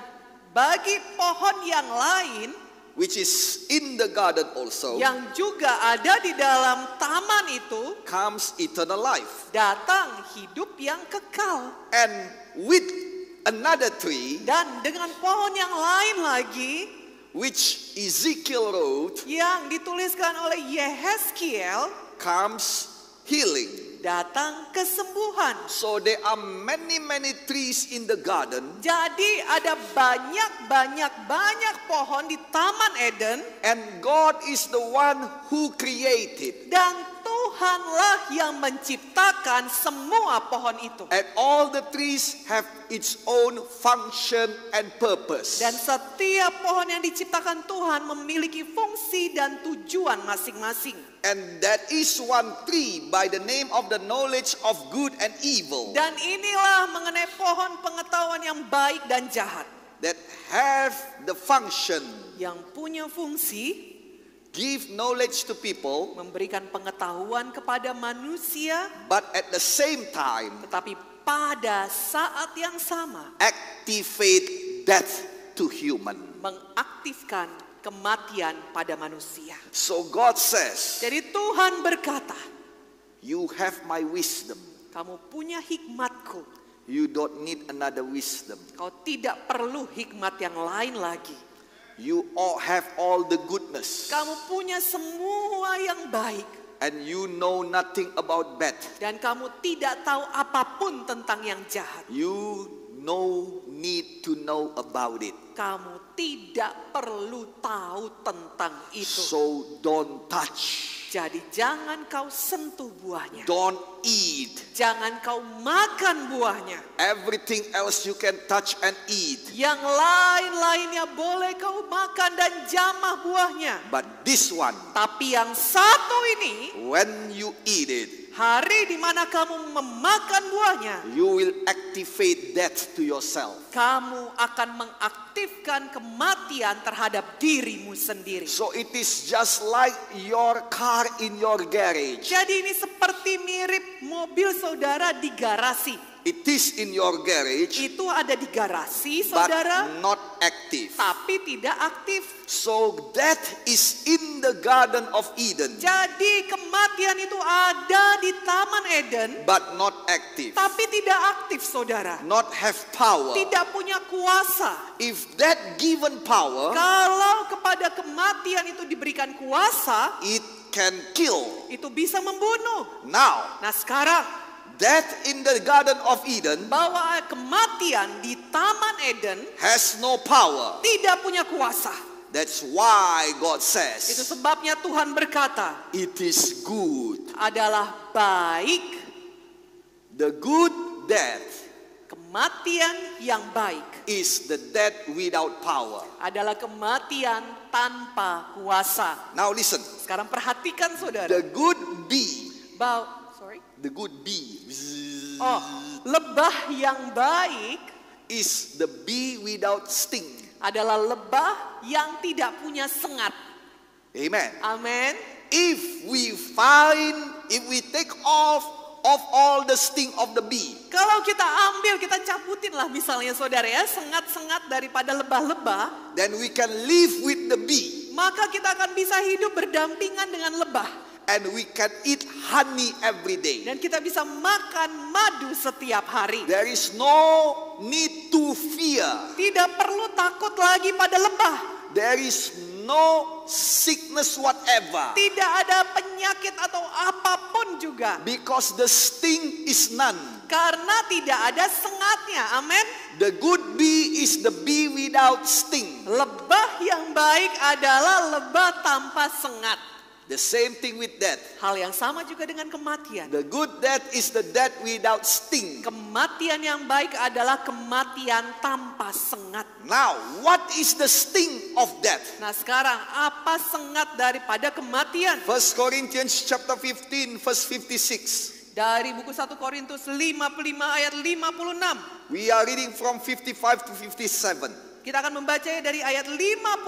bagi pohon yang lain which is in the garden also, yang juga ada di dalam taman itu, comes eternal life. datang hidup yang kekal. And with another tree, Dan dengan pohon yang lain lagi which Ezekiel wrote, yang dituliskan oleh Yehezkiel, comes healing. datang kesembuhan. So there are many trees in the garden, Jadi ada banyak pohon di Taman Eden, and God is the one who created. dan Tuhanlah yang menciptakan semua pohon itu. And all the trees have its own function and purpose. Dan setiap pohon yang diciptakan Tuhan memiliki fungsi dan tujuan masing-masing. And that is one tree by the name of the knowledge of good and evil, Dan inilah mengenai pohon pengetahuan yang baik dan jahat, that have the function, yang punya fungsi give knowledge to people, memberikan pengetahuan kepada manusia, but at the same time tetapi pada saat yang sama activate death to human. mengaktifkan kematian pada manusia. So God says, Jadi Tuhan berkata, you have my wisdom. kamu punya hikmatku, You don't need another wisdom. kau tidak perlu hikmat yang lain lagi. You all have all the goodness, Kamu punya semua yang baik, and you know nothing about bad. dan kamu tidak tahu apapun tentang yang jahat. You no need to know about it. Kamu tidak perlu tahu tentang itu. So don't touch. Jadi jangan kau sentuh buahnya. Don't eat. Jangan kau makan buahnya. Everything else you can touch and eat. Yang lain-lainnya boleh kau makan dan jamah buahnya. But this one, Tapi yang satu ini, when you eat it, hari di mana kamu memakan buahnya, you will activate death to yourself. kamu akan mengaktifkan kematian terhadap dirimu sendiri. So it is just like your car in your garage. Jadi ini seperti mirip mobil saudara di garasi. It is in your garage, itu ada di garasi, but saudara, not active. tapi tidak aktif. So death is in the Garden of Eden, Jadi kematian itu ada di Taman Eden, but not active. tapi tidak aktif, saudara. Not have power. Tidak punya kuasa. If that given power, Kalau kepada kematian itu diberikan kuasa, it can kill. itu bisa membunuh. Now, Nah sekarang, death in the Garden of Eden bahwa kematian di Taman Eden has no power. tidak punya kuasa. That's why God Itu says, sebabnya Tuhan berkata, it is good. adalah baik, The good death kematian yang baik is the death without power. adalah kematian tanpa kuasa. Now listen, Sekarang perhatikan, saudara. the good bee, the good bee Oh, lebah yang baik is the bee without sting. adalah lebah yang tidak punya sengat. Amen. Amin. If we take off all the sting of the bee, Kalau kita ambil, kita cabutin lah misalnya, saudara ya, sengat-sengat daripada lebah-lebah, then we can live with the bee maka kita akan bisa hidup berdampingan dengan lebah. and we can eat honey every day. Dan kita bisa makan madu setiap hari. There is no need to fear. Tidak perlu takut lagi pada lebah. There is no sickness whatever, Tidak ada penyakit atau apapun juga. because the sting is none. Karena tidak ada sengatnya. Amin. The good bee is the bee without sting. Lebah yang baik adalah lebah tanpa sengat. The same thing with death. Hal yang sama juga dengan kematian. The good death is the death without sting. Kematian yang baik adalah kematian tanpa sengat. Now, what is the sting of death? Nah sekarang, apa sengat daripada kematian? 1 Corinthians chapter 15 verse 56. Dari buku 1 Korintus 55 ayat 56. We are reading from 55 to 57. Kita akan membacanya dari ayat 55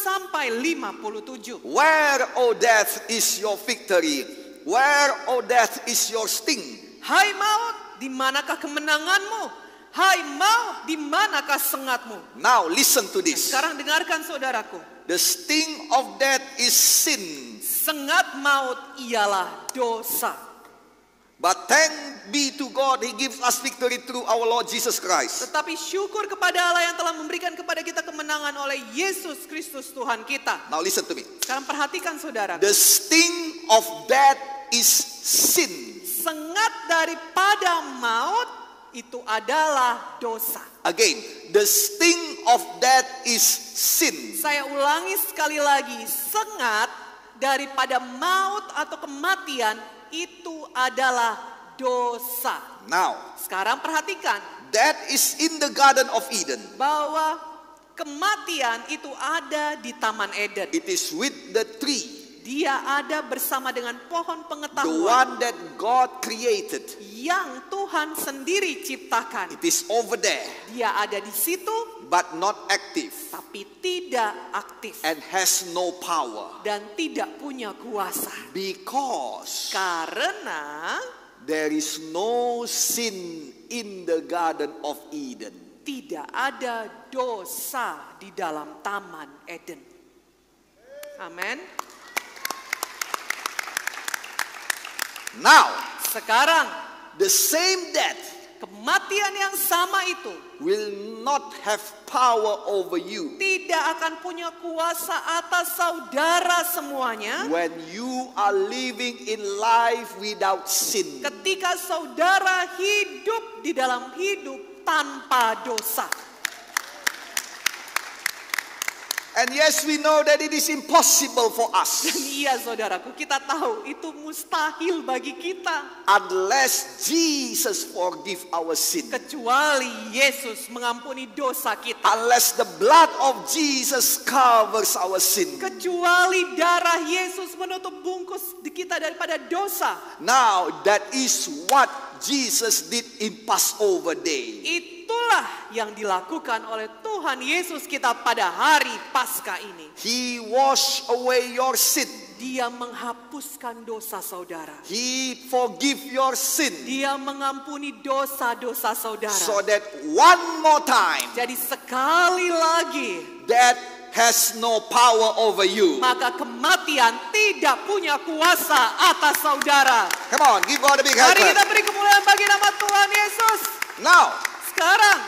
sampai 57. Where, O death, is your victory? Where, O death, is your sting? Hai maut, di manakah kemenanganmu? Hai maut, di manakah sengatmu? Now listen to this. Sekarang dengarkan, saudaraku. The sting of death is sin. Sengat maut ialah dosa. But thank be to God, He gives us victory through our Lord Jesus Christ. Tetapi syukur kepada Allah yang telah memberikan kepada kita kemenangan oleh Yesus Kristus Tuhan kita. Now listen to me. Sekarang perhatikan, saudara. The sting of death is sin. Sengat daripada maut itu adalah dosa. Again, the sting of death is sin. Saya ulangi sekali lagi, sengat daripada maut atau kematian itu adalah dosa. Now, Sekarang perhatikan that is in the Garden of Eden. bahwa kematian itu ada di Taman Eden. It is with the tree, Dia ada bersama dengan pohon the pengetahuan one that God created. yang Tuhan sendiri ciptakan. It is over there, Dia ada di situ but not active tapi tidak aktif and has no power. dan tidak punya kuasa. Because Karena there is no sin in the Garden of Eden. tidak ada dosa di dalam Taman Eden. Amin. Now, Sekarang the same death kematian yang sama itu will not have power over you tidak akan punya kuasa atas saudara semuanya when you are living in life without sin. ketika saudara hidup di dalam hidup tanpa dosa. And yes, we know that it is impossible for Dan us iya, saudaraku, kita tahu itu mustahil bagi kita unless Jesus forgive our sin. kecuali Yesus mengampuni dosa kita. Unless the blood of Jesus covers our sin. Kecuali darah Yesus menutup bungkus di kita daripada dosa. Now, that is what Jesus did in Passover day. Itulah yang dilakukan oleh Tuhan Yesus kita pada hari Paskah ini. He washed away your sin. Dia menghapuskan dosa saudara. He forgive your sin. Dia mengampuni dosa-dosa saudara. So that one more time, Jadi sekali lagi, death has no power over you. maka kematian tidak punya kuasa atas saudara. Come on, give God a big hand Mari kita clap. beri kemuliaan bagi nama Tuhan Yesus. Now, Sekarang,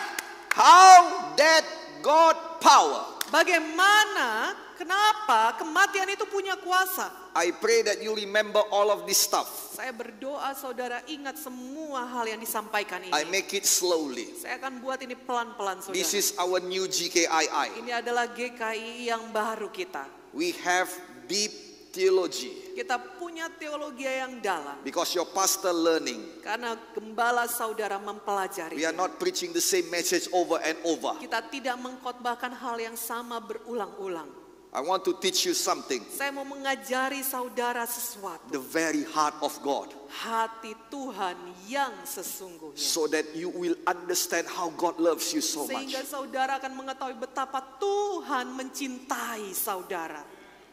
how death got power? bagaimana, kenapa kematian itu punya kuasa? I pray that you remember all of this stuff. Saya berdoa saudara ingat semua hal yang disampaikan I ini. make it slowly. Saya akan buat ini pelan-pelan saudara. This is our new GKII. Ini adalah GKI yang baru kita. We have deep theology Kita punya teologi yang dalam. because your pastor learning. Karena gembala saudara mempelajari. We are not preaching the same message over and over. Kita tidak mengkhotbahkan hal yang sama berulang-ulang. I want to teach you something. Saya mau mengajari saudara sesuatu. The very heart of God. Hati Tuhan yang sesungguhnya. So that you will understand how God loves you so much. Sehingga saudara akan mengetahui betapa Tuhan mencintai saudara.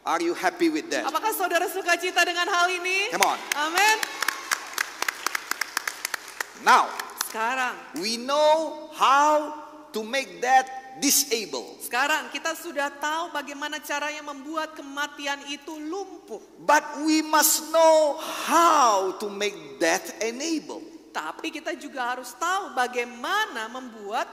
Are you happy with that? Apakah saudara suka cita dengan hal ini? Come on. Amin. Now, Sekarang, we know how to make that disable. sekarang kita sudah tahu bagaimana caranya membuat kematian itu lumpuh. But we must know how to make death enable. Tapi kita juga harus tahu bagaimana membuat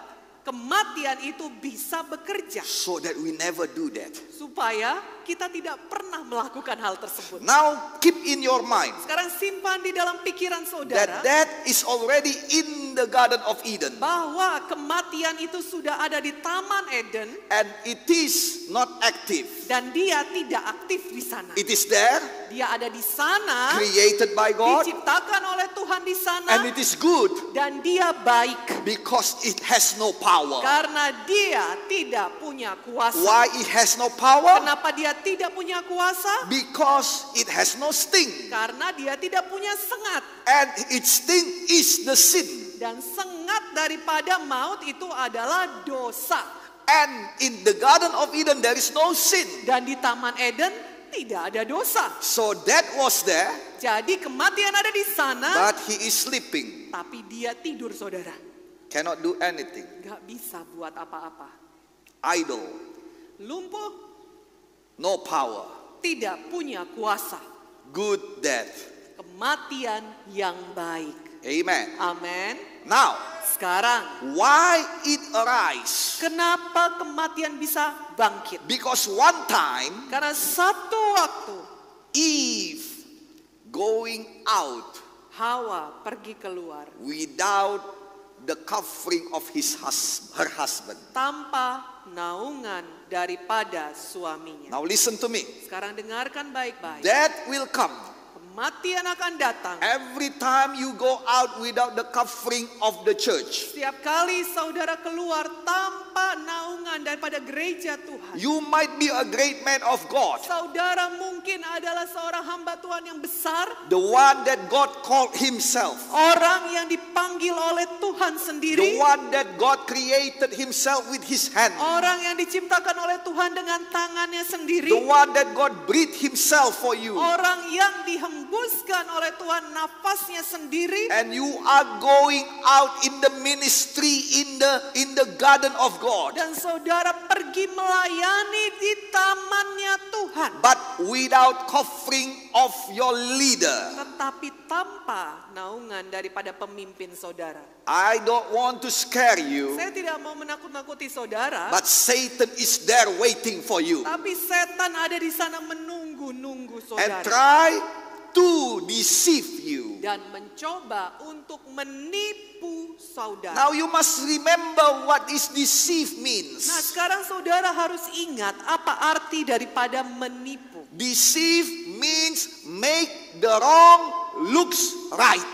kematian itu bisa bekerja. So that we never do that. Supaya kita tidak pernah melakukan hal tersebut. Now keep in your mind Sekarang simpan di dalam pikiran that saudara. death is already in the Garden of Eden. Bahwa kematian itu sudah ada di Taman Eden. And it is not active. Dan dia tidak aktif di sana. It is there, Dia ada di sana. created by God, Diciptakan oleh Tuhan di sana. and it is good Dan dia baik. because it has no power. Karena dia tidak punya kuasa. Why it has no power? Kenapa dia tidak punya kuasa? Because it has no sting. Karena dia tidak punya sengat. And its sting is the sin. Dan sengat daripada maut itu adalah dosa. And in the Garden of Eden there is no sin. Dan di Taman Eden tidak ada dosa. So that was there, Jadi kematian ada di sana. but he is sleeping. Tapi dia tidur saudara. Cannot do anything. Gak bisa buat apa-apa. Idle. Lumpuh, No power. tidak punya kuasa. Good death. Kematian yang baik. Amen. Amin. Now, Sekarang, why it arise? kenapa kematian bisa bangkit? Because one time Karena satu waktu Eve going out Hawa pergi keluar without the covering of her husband. tanpa naungan daripada suaminya. Now listen to me. Sekarang dengarkan baik-baik. Death will come Kematian akan datang. every time you go out without the covering of the church. Setiap kali saudara keluar tanpa naungan daripada gereja Tuhan. You might be a great man of God, Saudara mungkin adalah seorang hamba Tuhan yang besar. the one that God called himself, Orang yang dipanggil oleh Tuhan the sendiri. one that God created himself with his hand, Orang yang diciptakan oleh Tuhan dengan tangannya sendiri. the one that God breathed himself for you. Orang yang dihembuskan oleh Tuhan nafasnya sendiri. And you are going out in the ministry in the garden of God, Dan saudara pergi melayani di tamannya Tuhan. but without covering of your leader. Tetapi tanpa naungan daripada pemimpin saudara. I don't want to scare you, Saya tidak mau menakut-nakuti saudara. but Satan is there waiting for you Tapi setan ada di sana menunggu-nunggu and saudara. try to deceive you. Dan mencoba untuk menipu saudara. Now you must remember what is deceive means. Nah sekarang saudara harus ingat apa arti daripada menipu. Deceive means make the wrong looks right.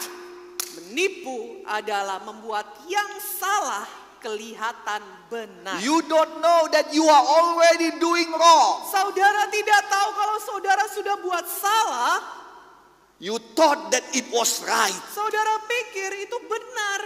Menipu adalah membuat yang salah kelihatan benar. You don't know that you are already doing wrong. Saudara tidak tahu kalau saudara sudah buat salah. You thought that it was right. Saudara pikir itu benar.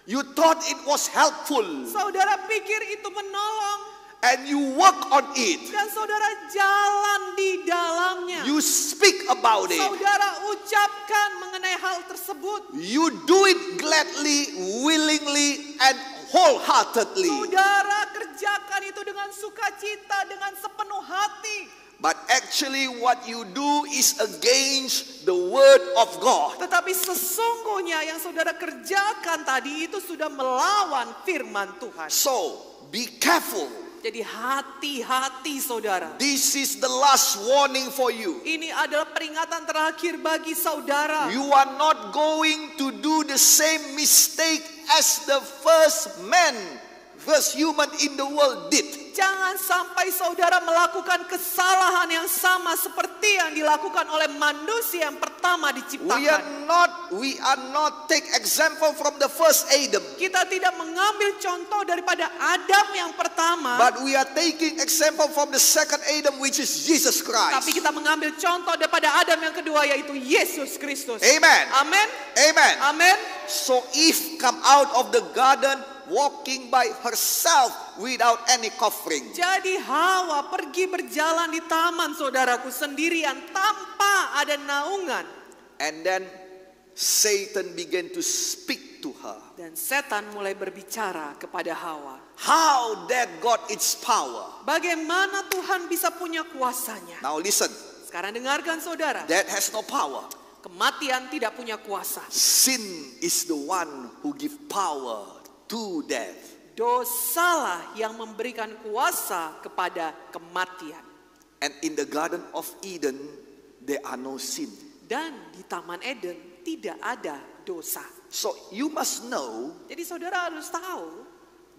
You thought it was helpful. Saudara pikir itu menolong. and you work on it. Dan saudara jalan di dalamnya. You speak about it. Saudara ucapkan mengenai hal tersebut. You do it gladly, willingly, and wholeheartedly. Saudara kerjakan itu dengan sukacita, dengan sepenuh hati. But actually what you do is against the word of God. Tetapi sesungguhnya yang saudara kerjakan tadi itu sudah melawan firman Tuhan. So, be careful. Jadi hati-hati saudara. This is the last warning for you. Ini adalah peringatan terakhir bagi saudara. You are not going to do the same mistake as the first human in the world did. Jangan sampai saudara melakukan kesalahan yang sama seperti yang dilakukan oleh manusia yang pertama diciptakan. We are not take example from the first Adam. Kita tidak mengambil contoh daripada Adam yang pertama. But we are taking example from the second Adam, which is Jesus Christ. Tapi kita mengambil contoh daripada Adam yang kedua, yaitu Yesus Kristus. Amen. Amen. Amen. Amen. So Eve come out of the garden walking by herself without any covering. Jadi Hawa pergi berjalan di taman saudaraku sendirian tanpa ada naungan. And then Satan began to speak to her. Dan setan mulai berbicara kepada Hawa. How that got its power? Bagaimana Tuhan bisa punya kuasanya? Now listen. Sekarang dengarkan saudara. That has no power. Kematian tidak punya kuasa. Sin is the one who give power to death. Dosalah yang memberikan kuasa kepada kematian. And in the Garden of Eden, there are no sin. Dan di Taman Eden tidak ada dosa. So you must know Jadi saudara harus tahu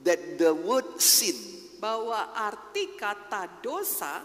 that the word sin, bahwa arti kata dosa,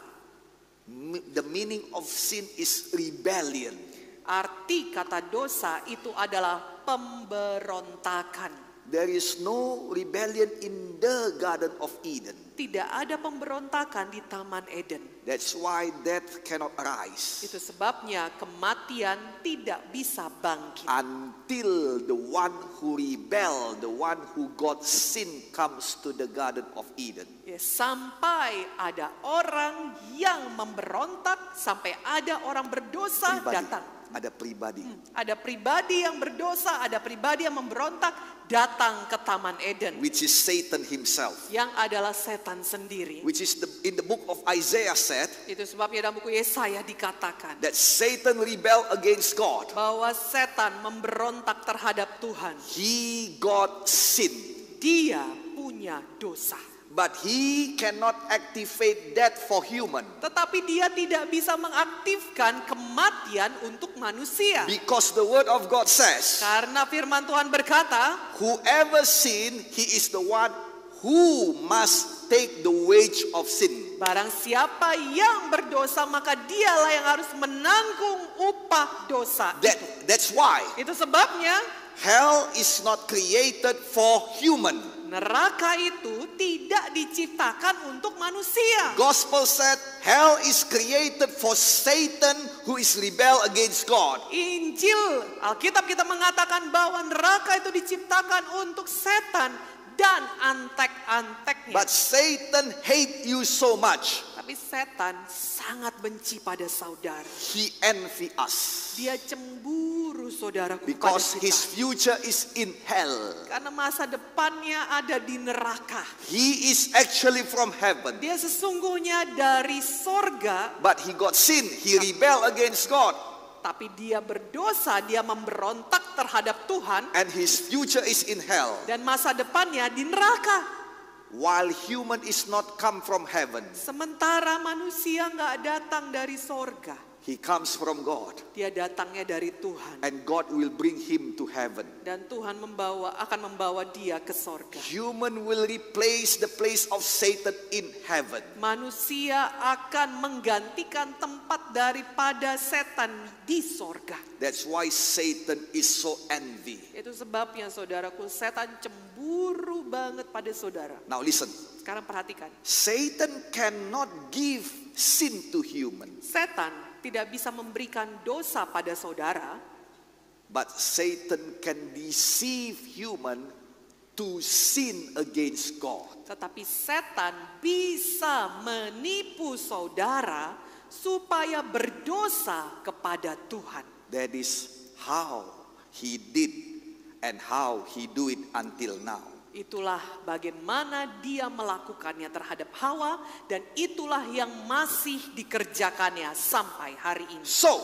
the meaning of sin is rebellion. arti kata dosa itu adalah pemberontakan. There is no rebellion in the Garden of Eden. Tidak ada pemberontakan di Taman Eden. That's why death cannot arise Itu sebabnya kematian tidak bisa bangkit. until the one who rebel, the one who got sin comes to the Garden of Eden. Ya, sampai ada orang yang memberontak, sampai ada orang berdosa datang. Ada pribadi. Ada pribadi yang berdosa, ada pribadi yang memberontak datang ke Taman Eden. Which is Satan himself. Yang adalah setan sendiri. Which is in the book of Isaiah said Itu sebabnya dalam buku Yesaya dikatakan that Satan rebelled against God. bahwa setan memberontak terhadap Tuhan. He got sin. Dia punya dosa. But he cannot activate death for human. Tetapi dia tidak bisa mengaktifkan kematian untuk manusia. Because the word of God says, Karena firman Tuhan berkata, whoever sin, he is the one who must take the wage of sin. barang siapa yang berdosa maka dialah yang harus menanggung upah dosa. That's why Itu sebabnya hell is not created for human. neraka itu tidak diciptakan untuk manusia. Gospel said hell is created for Satan who is rebel against God. Injil, Alkitab kita mengatakan bahwa neraka itu diciptakan untuk setan dan antek-anteknya. But Satan hate you so much. Tapi setan sangat benci pada saudara. He envy us. Dia cemburu saudaraku kepada Because kita. his future is in hell. Karena masa depannya ada di neraka. He is actually from heaven. Dia sesungguhnya dari sorga, But he got sin. He rebelled against God. tapi dia berdosa, dia memberontak terhadap Tuhan. And his future is in hell. Dan masa depannya di neraka. While human is not come from heaven. Sementara manusia nggak datang dari sorga. He comes from God. Dia datangnya dari Tuhan. And God will bring him to heaven. Dan Tuhan akan membawa dia ke sorga. Human will replace the place of Satan in heaven. Manusia akan menggantikan tempat daripada setan di sorga. That's why Satan is so envy. Itu sebabnya saudaraku, setan cemburu banget pada saudara. Now listen. Sekarang perhatikan. Satan cannot give sin to human. Setan tidak bisa memberikan dosa pada saudara. But Satan can deceive human to sin against God. Tetapi setan bisa menipu saudara supaya berdosa kepada Tuhan. That is how he did and how he do it until now. Itulah bagaimana dia melakukannya terhadap Hawa, dan itulah yang masih dikerjakannya sampai hari ini. So,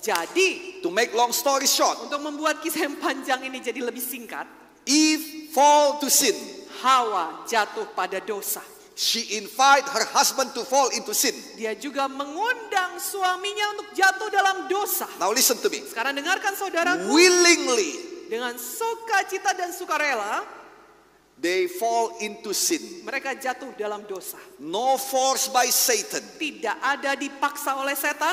Jadi, to make long story short, untuk membuat kisah yang panjang ini jadi lebih singkat, Eve fall to sin. Hawa jatuh pada dosa. She invite her husband to fall into sin. Dia juga mengundang suaminya untuk jatuh dalam dosa. Now listen to me. Sekarang dengarkan saudaraku, Willingly, dengan sukacita dan sukarela, they fall into sin. mereka jatuh dalam dosa. No force by Satan, Tidak ada dipaksa oleh setan,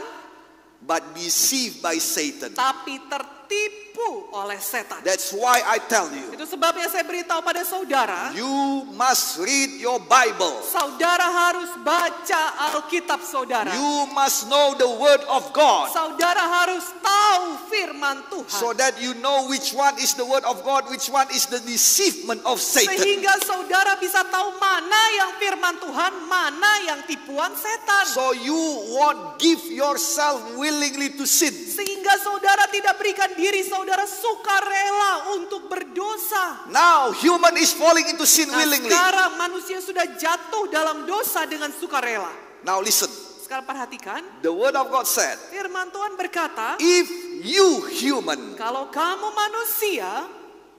but deceived by Satan. tapi tertipu oleh setan. That's why I tell you, Itu sebabnya saya beritahu pada saudara, you must read your Bible. saudara harus baca Alkitab saudara. You must know the word of God, Saudara harus tahu firman Tuhan. so that you know which one is the word of God, which one is the deceivement of Satan. Sehingga saudara bisa tahu mana yang firman Tuhan, mana yang tipuan setan. So you won't give yourself willingly to sin. Sehingga saudara tidak berikan diri saudara sukarela untuk berdosa. Now human is falling into sin Nah, willingly. sekarang manusia sudah jatuh dalam dosa dengan sukarela. Now listen, Sekarang perhatikan, the word of God said, firman Tuhan berkata, if you human kalau kamu manusia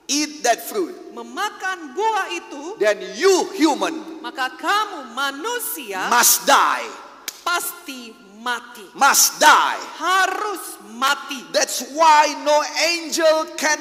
eat that fruit, memakan buah itu, then you human maka kamu manusia must die. pasti mati. Must die. Harus mati. That's why no angel can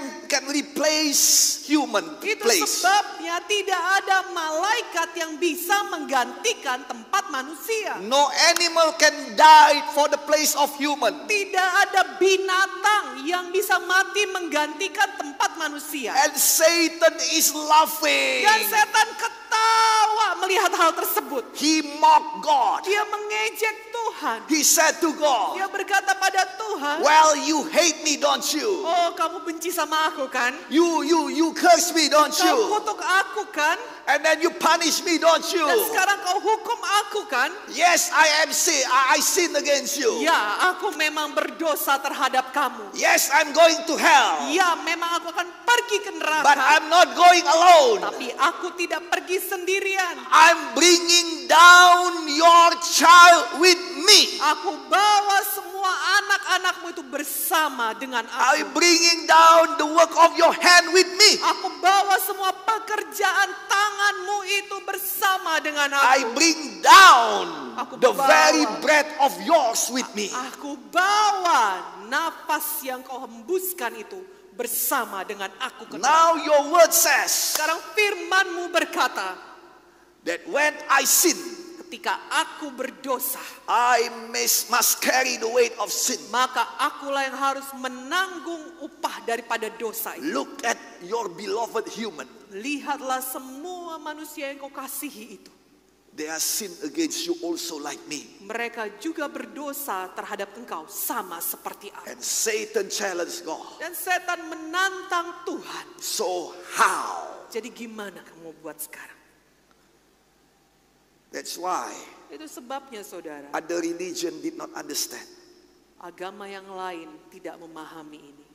replace human Itu place. sebabnya tidak ada malaikat yang bisa menggantikan tempat manusia. No animal can die for the place of human. Tidak ada binatang yang bisa mati menggantikan tempat manusia. And Satan is laughing. Dan setan ketawa melihat hal tersebut. He mocked God. Dia mengejek Tuhan. He said to God, Dia berkata pada Tuhan, well, you hate me, don't you? oh kamu benci sama aku kan? You curse me, don't Kau you? kutuk aku kan? And then you punish me, don't you? Dan sekarang kau hukum aku kan? Yes, I sin against you. Ya, aku memang berdosa terhadap kamu. Yes, I'm going to hell. Ya, memang aku akan pergi ke neraka. But I'm not going alone. Tapi aku tidak pergi sendirian. I'm bringing down your child with me. Aku bawa semua anak-anakmu itu bersama dengan I'm aku. bringing down the work of your hand with me. Aku bawa semua pekerjaan tanganmu itu bersama dengan I aku. bring down Aku the bawa. very breath of yours with me. Aku bawa nafas yang kau hembuskan itu bersama dengan aku ke neraka. Now your word says Sekarang firmanmu berkata, that when I sin, ketika aku berdosa, I must carry the weight of sin. maka akulah yang harus menanggung upah daripada dosa itu. Look at your beloved human. Lihatlah semua manusia yang kau kasihi itu. They are sin against you also like me. Mereka juga berdosa terhadap engkau sama seperti aku. And Satan challenged God. Dan setan menantang Tuhan. So how? Jadi gimana kamu buat sekarang? That's why Itu sebabnya saudara, other religion did not understand. agama yang lain tidak memahami ini.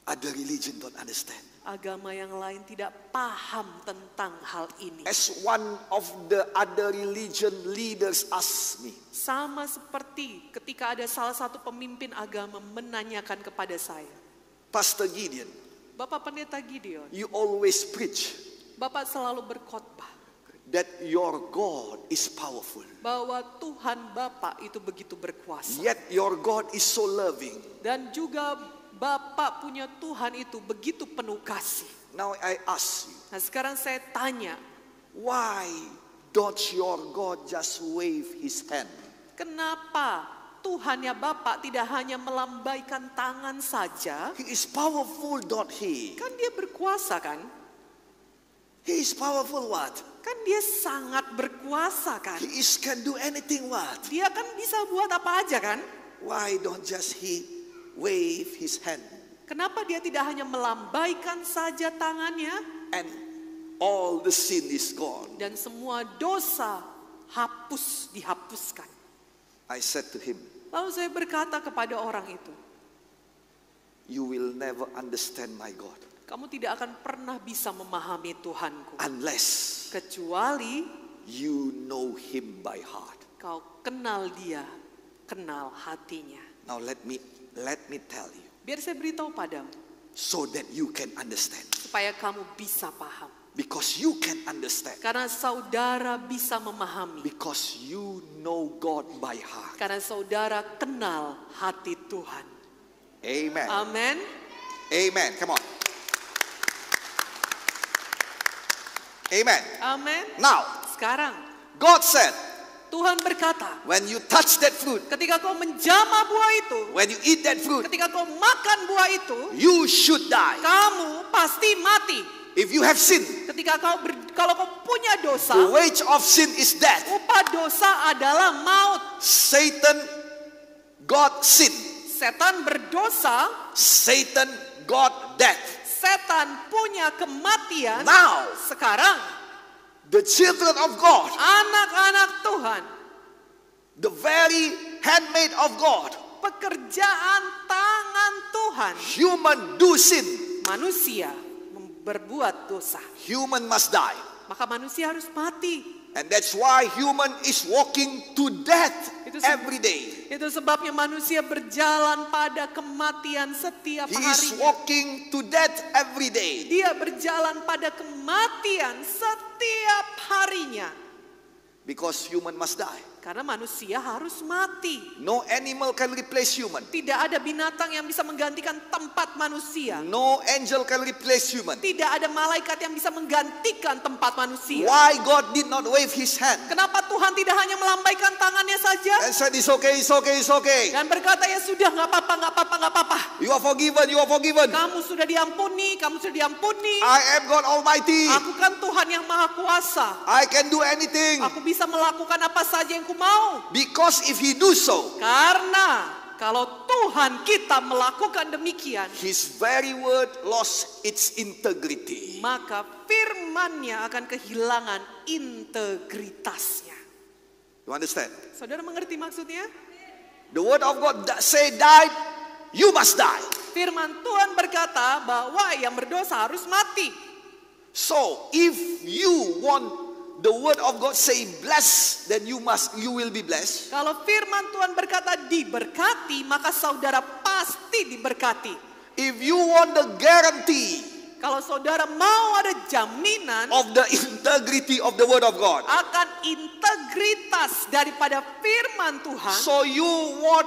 Other religion don't understand. Agama yang lain tidak paham tentang hal ini. As one of the other religion leaders asked me, Sama seperti ketika ada salah satu pemimpin agama menanyakan kepada saya, Pastor Gideon, Bapak Pendeta Gideon, you always preach Bapak selalu berkhotbah that your God is powerful. bahwa Tuhan Bapak itu begitu berkuasa. Yet your God is so loving. Dan juga Bapak punya Tuhan itu begitu penuh kasih. Now I ask you, Nah sekarang saya tanya, why don't your God just wave his hand? kenapa Tuhannya Bapak tidak hanya melambaikan tangan saja? He is powerful, don't he? Kan dia berkuasa kan? He is powerful what? Kan dia sangat berkuasa kan? He can do anything what? Dia kan bisa buat apa aja kan? Why don't just he wave his hand Kenapa dia tidak hanya melambaikan saja tangannya? and all the sin is gone. Dan semua dosa dihapuskan. I said to him, Lalu saya berkata kepada orang itu, you will never understand my God kamu tidak akan pernah bisa memahami Tuhanku unless kecuali you know him by heart. kau kenal dia, kenal hatinya. Now let me tell you, Biar saya beritahu padamu, so that you can understand. supaya kamu bisa paham. Because you can understand. Karena saudara bisa memahami. Because you know God by heart. Karena saudara kenal hati Tuhan. Amen. Amen. Amen. Come on. Amen. Amen. Now, Sekarang God said, Tuhan berkata, when you touch that fruit, ketika kau menjamah buah itu, when you eat that fruit, ketika kau makan buah itu, you should die. kamu pasti mati. If you have sin, Ketika kalau kau punya dosa, the wage of sin is death. upah dosa adalah maut. Satan got sin. Setan berdosa, Satan got death. setan punya kematian. Now, Sekarang the children of God, anak-anak Tuhan, the very handmaid of God, pekerjaan tangan Tuhan, human do sin. manusia berbuat dosa, Human must die. maka manusia harus mati. And that's why human is walking to death Itu every day. Itu sebabnya manusia berjalan pada kematian setiap He is harinya. walking to death every day. Dia berjalan pada kematian setiap harinya. Because human must die. Karena manusia harus mati. No animal can replace human. Tidak ada binatang yang bisa menggantikan tempat manusia. No angel can replace human. Tidak ada malaikat yang bisa menggantikan tempat manusia. Why God did not wave his hand Kenapa Tuhan tidak hanya melambaikan tangannya saja and said, it's okay, it's okay, it's okay. dan berkata, ya sudah, nggak apa-apa, nggak apa-apa, nggak apa-apa. You are forgiven, you are forgiven. Kamu sudah diampuni, kamu sudah diampuni. I am God Almighty. Aku kan Tuhan yang maha kuasa. I can do anything. Aku bisa melakukan apa saja yang ku mau. Because if he do so, Karena kalau Tuhan kita melakukan demikian, his very word lost its integrity. maka firman-Nya akan kehilangan integritasnya. You understand? Saudara mengerti maksudnya? The word of God say died, you must die. Firman Tuhan berkata bahwa yang berdosa harus mati. So if you want the word of God say bless, then you will be blessed. Kalau firman Tuhan berkata diberkati, maka saudara pasti diberkati. If you want the guarantee Kalau saudara mau ada jaminan of the integrity of the word of God, akan integritas daripada firman Tuhan, so you want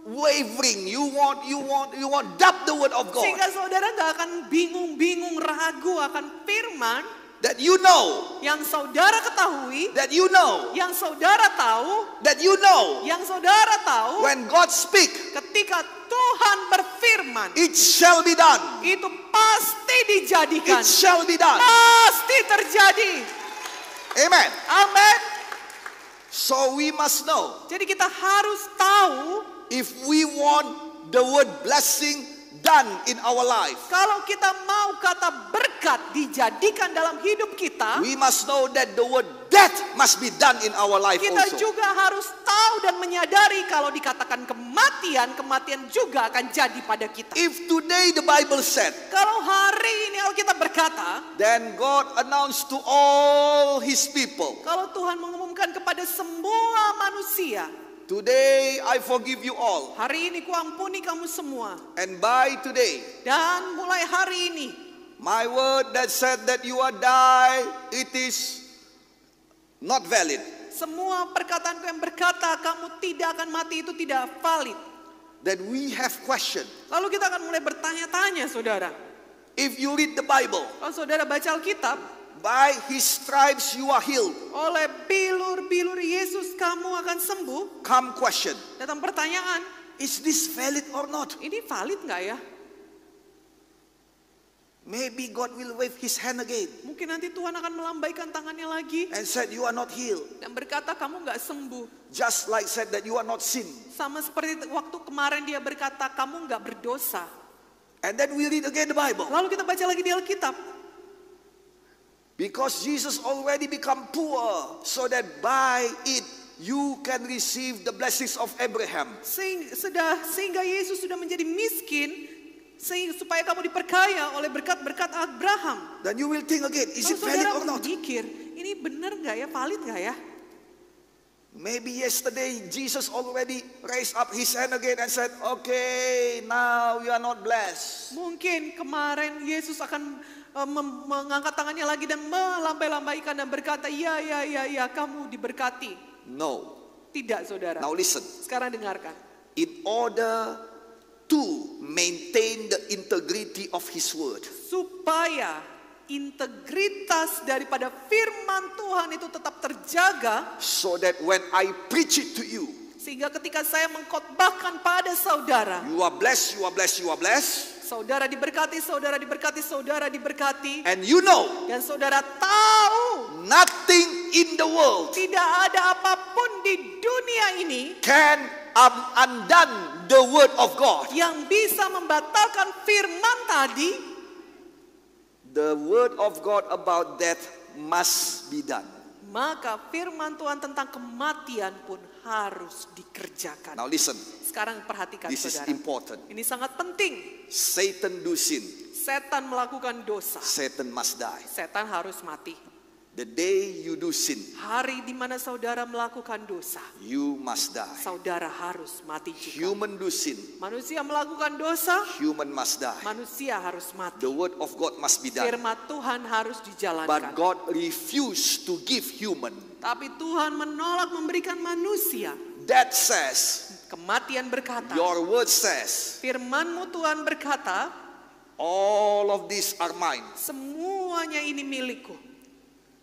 wavering, you want doubt the word of God, sehingga saudara nggak akan bingung-bingung ragu akan firman that you know, yang saudara ketahui, that you know, yang saudara tahu, that you know, yang saudara tahu. when God speak, Ketika Tuhan berfirman, it shall be done. itu pasti dijadikan, It shall be done. pasti terjadi. Amen. Amin. So we must know, Jadi kita harus tahu, if we want the word blessing done in our life, kalau kita mau kata berkat dijadikan dalam hidup kita, we must know that the word death must be done in our life kita also. juga harus tahu dan menyadari kalau dikatakan kematian, kematian juga akan jadi pada kita. If today the Bible said, Kalau hari ini Alkitab berkata, then God announced to all his people, kalau Tuhan mengumumkan kepada semua manusia, today I forgive you all. hari ini kuampuni kamu semua. And by today, Dan mulai hari ini, my word that said that you are die, it is not valid. semua perkataanku yang berkata kamu tidak akan mati itu tidak valid. Then we have question. Lalu kita akan mulai bertanya-tanya, saudara. If you read the Bible, Kalau saudara baca Alkitab, by his stripes you are healed. oleh bilur-bilur Yesus kamu akan sembuh. Come question. Datang pertanyaan, Is this valid or not? ini valid nggak ya? Maybe God will wave his hand again Mungkin nanti Tuhan akan melambaikan tangannya lagi and said you are not healed. dan berkata kamu nggak sembuh. Just like said that you are not sin. Sama seperti waktu kemarin dia berkata kamu nggak berdosa. And then we read again the Bible. Lalu kita baca lagi di Alkitab. Because Jesus already become poor, so that by it you can receive the blessings of Abraham. Sehingga Yesus sudah menjadi miskin, supaya kamu diperkaya oleh berkat-berkat Abraham. Then you will think again, is it valid Saudara or not? berpikir, ini benar nggak ya, valid nggak ya? Maybe yesterday Jesus already raised up his hand again and said, okay, now you are not blessed. Mungkin kemarin Yesus akan mengangkat tangannya lagi dan melambai-lambaikan dan berkata, ya, kamu diberkati. No. Tidak, saudara. Now listen. Sekarang dengarkan. In order to maintain the integrity of his word, Supaya integritas daripada firman Tuhan itu tetap terjaga, so that when I preach it to you, sehingga ketika saya mengkhotbahkan pada saudara, you are blessed, you are blessed, you are blessed. saudara diberkati, saudara diberkati, saudara diberkati. And you know, Dan saudara tahu nothing in the world tidak ada apapun di dunia ini can undone the word of God. yang bisa membatalkan firman tadi. The word of God about death must be done. Maka firman Tuhan tentang kematian pun harus dikerjakan. Now listen, Sekarang perhatikan, this is saudara. important. Ini sangat penting. Satan do sin, Setan melakukan dosa. Satan must die. Setan harus mati. The day you do sin, Hari di mana saudara melakukan dosa, you must die. saudara harus mati juga. Human do sin, Manusia melakukan dosa, human must die. manusia harus mati. The word of God must be done. Firman Tuhan harus But dijalankan. God refused to give human. Tapi Tuhan menolak memberikan manusia. That says, Kematian berkata, your word says, firman-Mu Tuhan berkata, all of these are mine. semuanya ini milikku.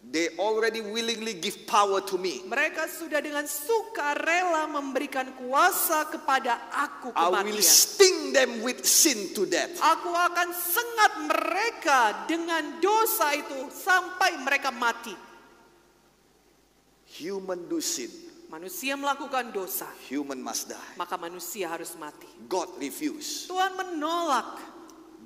They already willingly give power to me. Mereka sudah dengan sukarela memberikan kuasa kepada aku I will kematian. sting them with sin to death. Aku akan sengat mereka dengan dosa itu sampai mereka mati. Human do sin, Manusia melakukan dosa, human must die. maka manusia harus mati. God refused. Tuhan menolak.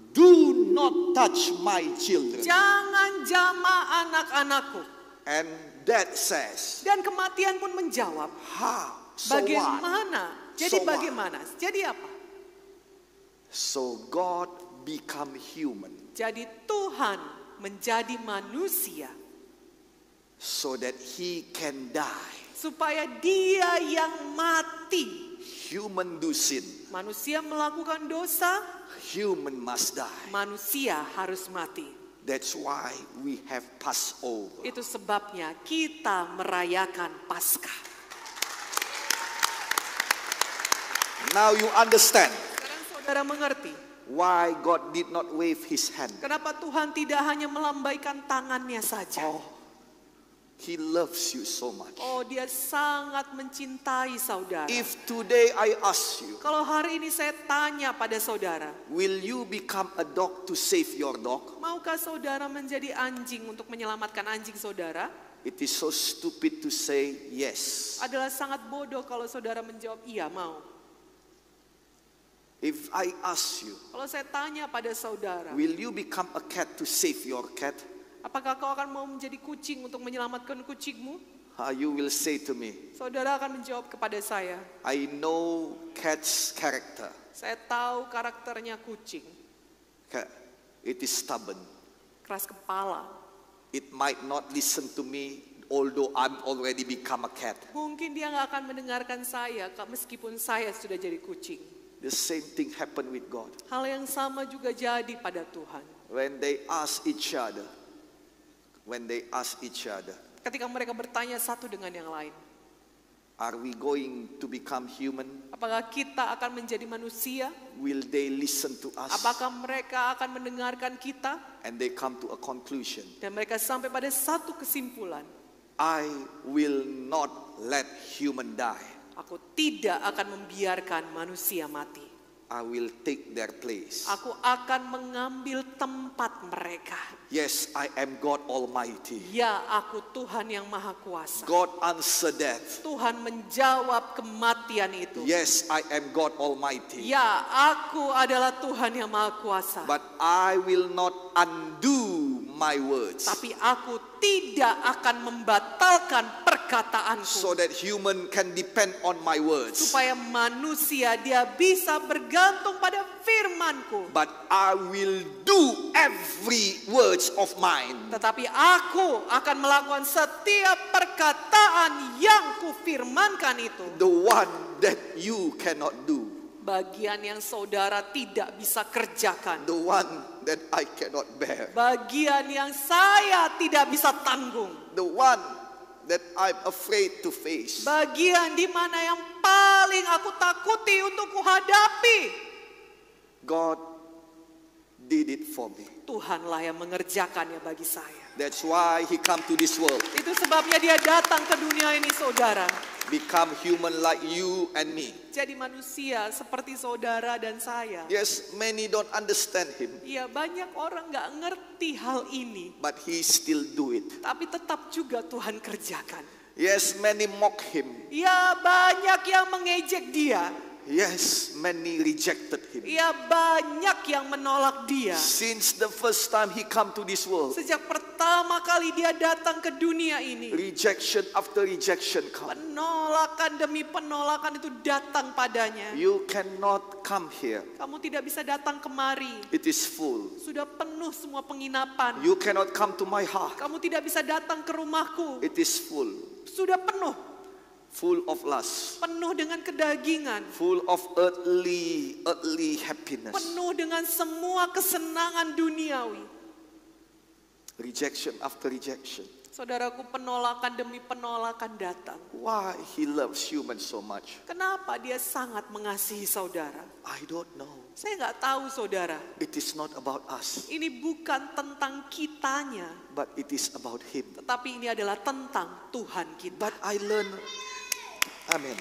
Do not touch my children. Jangan jamah anak-anakku. And that says, Dan kematian pun menjawab, how? So what? bagaimana? Jadi So what? bagaimana? Jadi apa? So God become human Jadi Tuhan menjadi manusia so that he can die. supaya dia yang mati. Human do sin, Manusia melakukan dosa, human must die. manusia harus mati. That's why we have Passover. Itu sebabnya kita merayakan Paskah. Now you understand Sekarang saudara mengerti why God did not wave his hand. kenapa Tuhan tidak hanya melambaikan tangannya saja. Oh, he loves you so much. Oh, dia sangat mencintai saudara. If today I ask you, Kalau hari ini saya tanya pada saudara, will you become a dog to save your dog? maukah saudara menjadi anjing untuk menyelamatkan anjing saudara? It is so stupid to say yes. Adalah sangat bodoh kalau saudara menjawab iya mau. If I ask you, Kalau saya tanya pada saudara, will you become a cat to save your cat? apakah kau akan mau menjadi kucing untuk menyelamatkan kucingmu? You will say to me, Saudara akan menjawab kepada saya, I know cat's character. saya tahu karakternya kucing, It is stubborn. keras kepala. It might not listen to me, although I'm already become a cat. Mungkin dia nggak akan mendengarkan saya meskipun saya sudah jadi kucing. The same thing happened with God. Hal yang sama juga jadi pada Tuhan. When they ask each other, Ketika mereka bertanya satu dengan yang lain, are we going to become human? apakah kita akan menjadi manusia? Will they listen to us? Apakah mereka akan mendengarkan kita? And they come to a conclusion. Dan mereka sampai pada satu kesimpulan, I will not let human die. aku tidak akan membiarkan manusia mati. I will take their place. Aku akan mengambil tempat mereka. Yes, I am God Almighty. Ya, aku Tuhan yang Maha Kuasa. God answer death. Tuhan menjawab kematian itu. Yes, I am God Almighty. Ya, aku adalah Tuhan yang Maha Kuasa. But I will not undo my words. Tapi aku tidak akan membatalkan perkataanku. So that human can depend on my words. Supaya manusia dia bisa bergantung pada firmanku. But I will do every words of mine. Tetapi aku akan melakukan setiap perkataan yang kufirmankan itu. The one that you cannot do. Bagian yang saudara tidak bisa kerjakan. The one that I cannot bear. Bagian yang saya tidak bisa tanggung. The one that I'm afraid to face. Bagian di mana yang paling aku takuti untuk kuhadapi. God did it for me. Tuhanlah yang mengerjakannya bagi saya. That's why He come to this world. Itu sebabnya dia datang ke dunia ini, saudara. Become human like you and me. Jadi manusia seperti saudara dan saya. Yes, many don't understand Him. Iya, banyak orang gak ngerti hal ini. But He still do it. Tapi tetap juga Tuhan kerjakan. Yes, many mock Him. Ya, banyak yang mengejek dia. Yes, many rejected Him. Ya, banyak yang menolak dia. Since the first time He come to this world, Sejak pertama kali dia datang ke dunia ini, rejection after rejection come. penolakan demi penolakan itu datang padanya. You cannot come here. Kamu tidak bisa datang kemari. It is full. Sudah penuh semua penginapan. You cannot come to my heart. Kamu tidak bisa datang ke rumahku. It is full. Sudah penuh. Full of lust. Penuh dengan kedagingan. Full of earthly happiness. Penuh dengan semua kesenangan duniawi. Rejection after rejection. Saudaraku, penolakan demi penolakan datang. Why He loves humans so much? Kenapa dia sangat mengasihi saudara? I don't know. Saya nggak tahu, saudara. It is not about us, Ini bukan tentang kitanya, but it is about Him. tetapi ini adalah tentang Tuhan kita. But I learn, amen.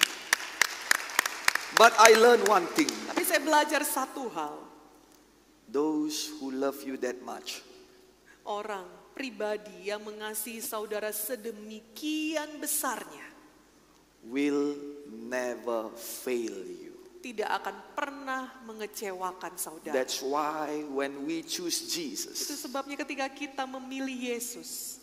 But I learn one thing. Tapi saya belajar satu hal. Those who love you that much, Orang pribadi yang mengasihi saudara sedemikian besarnya will never fail you. tidak akan pernah mengecewakan saudara. That's why when we choose Itu Jesus, sebabnya ketika kita memilih Yesus,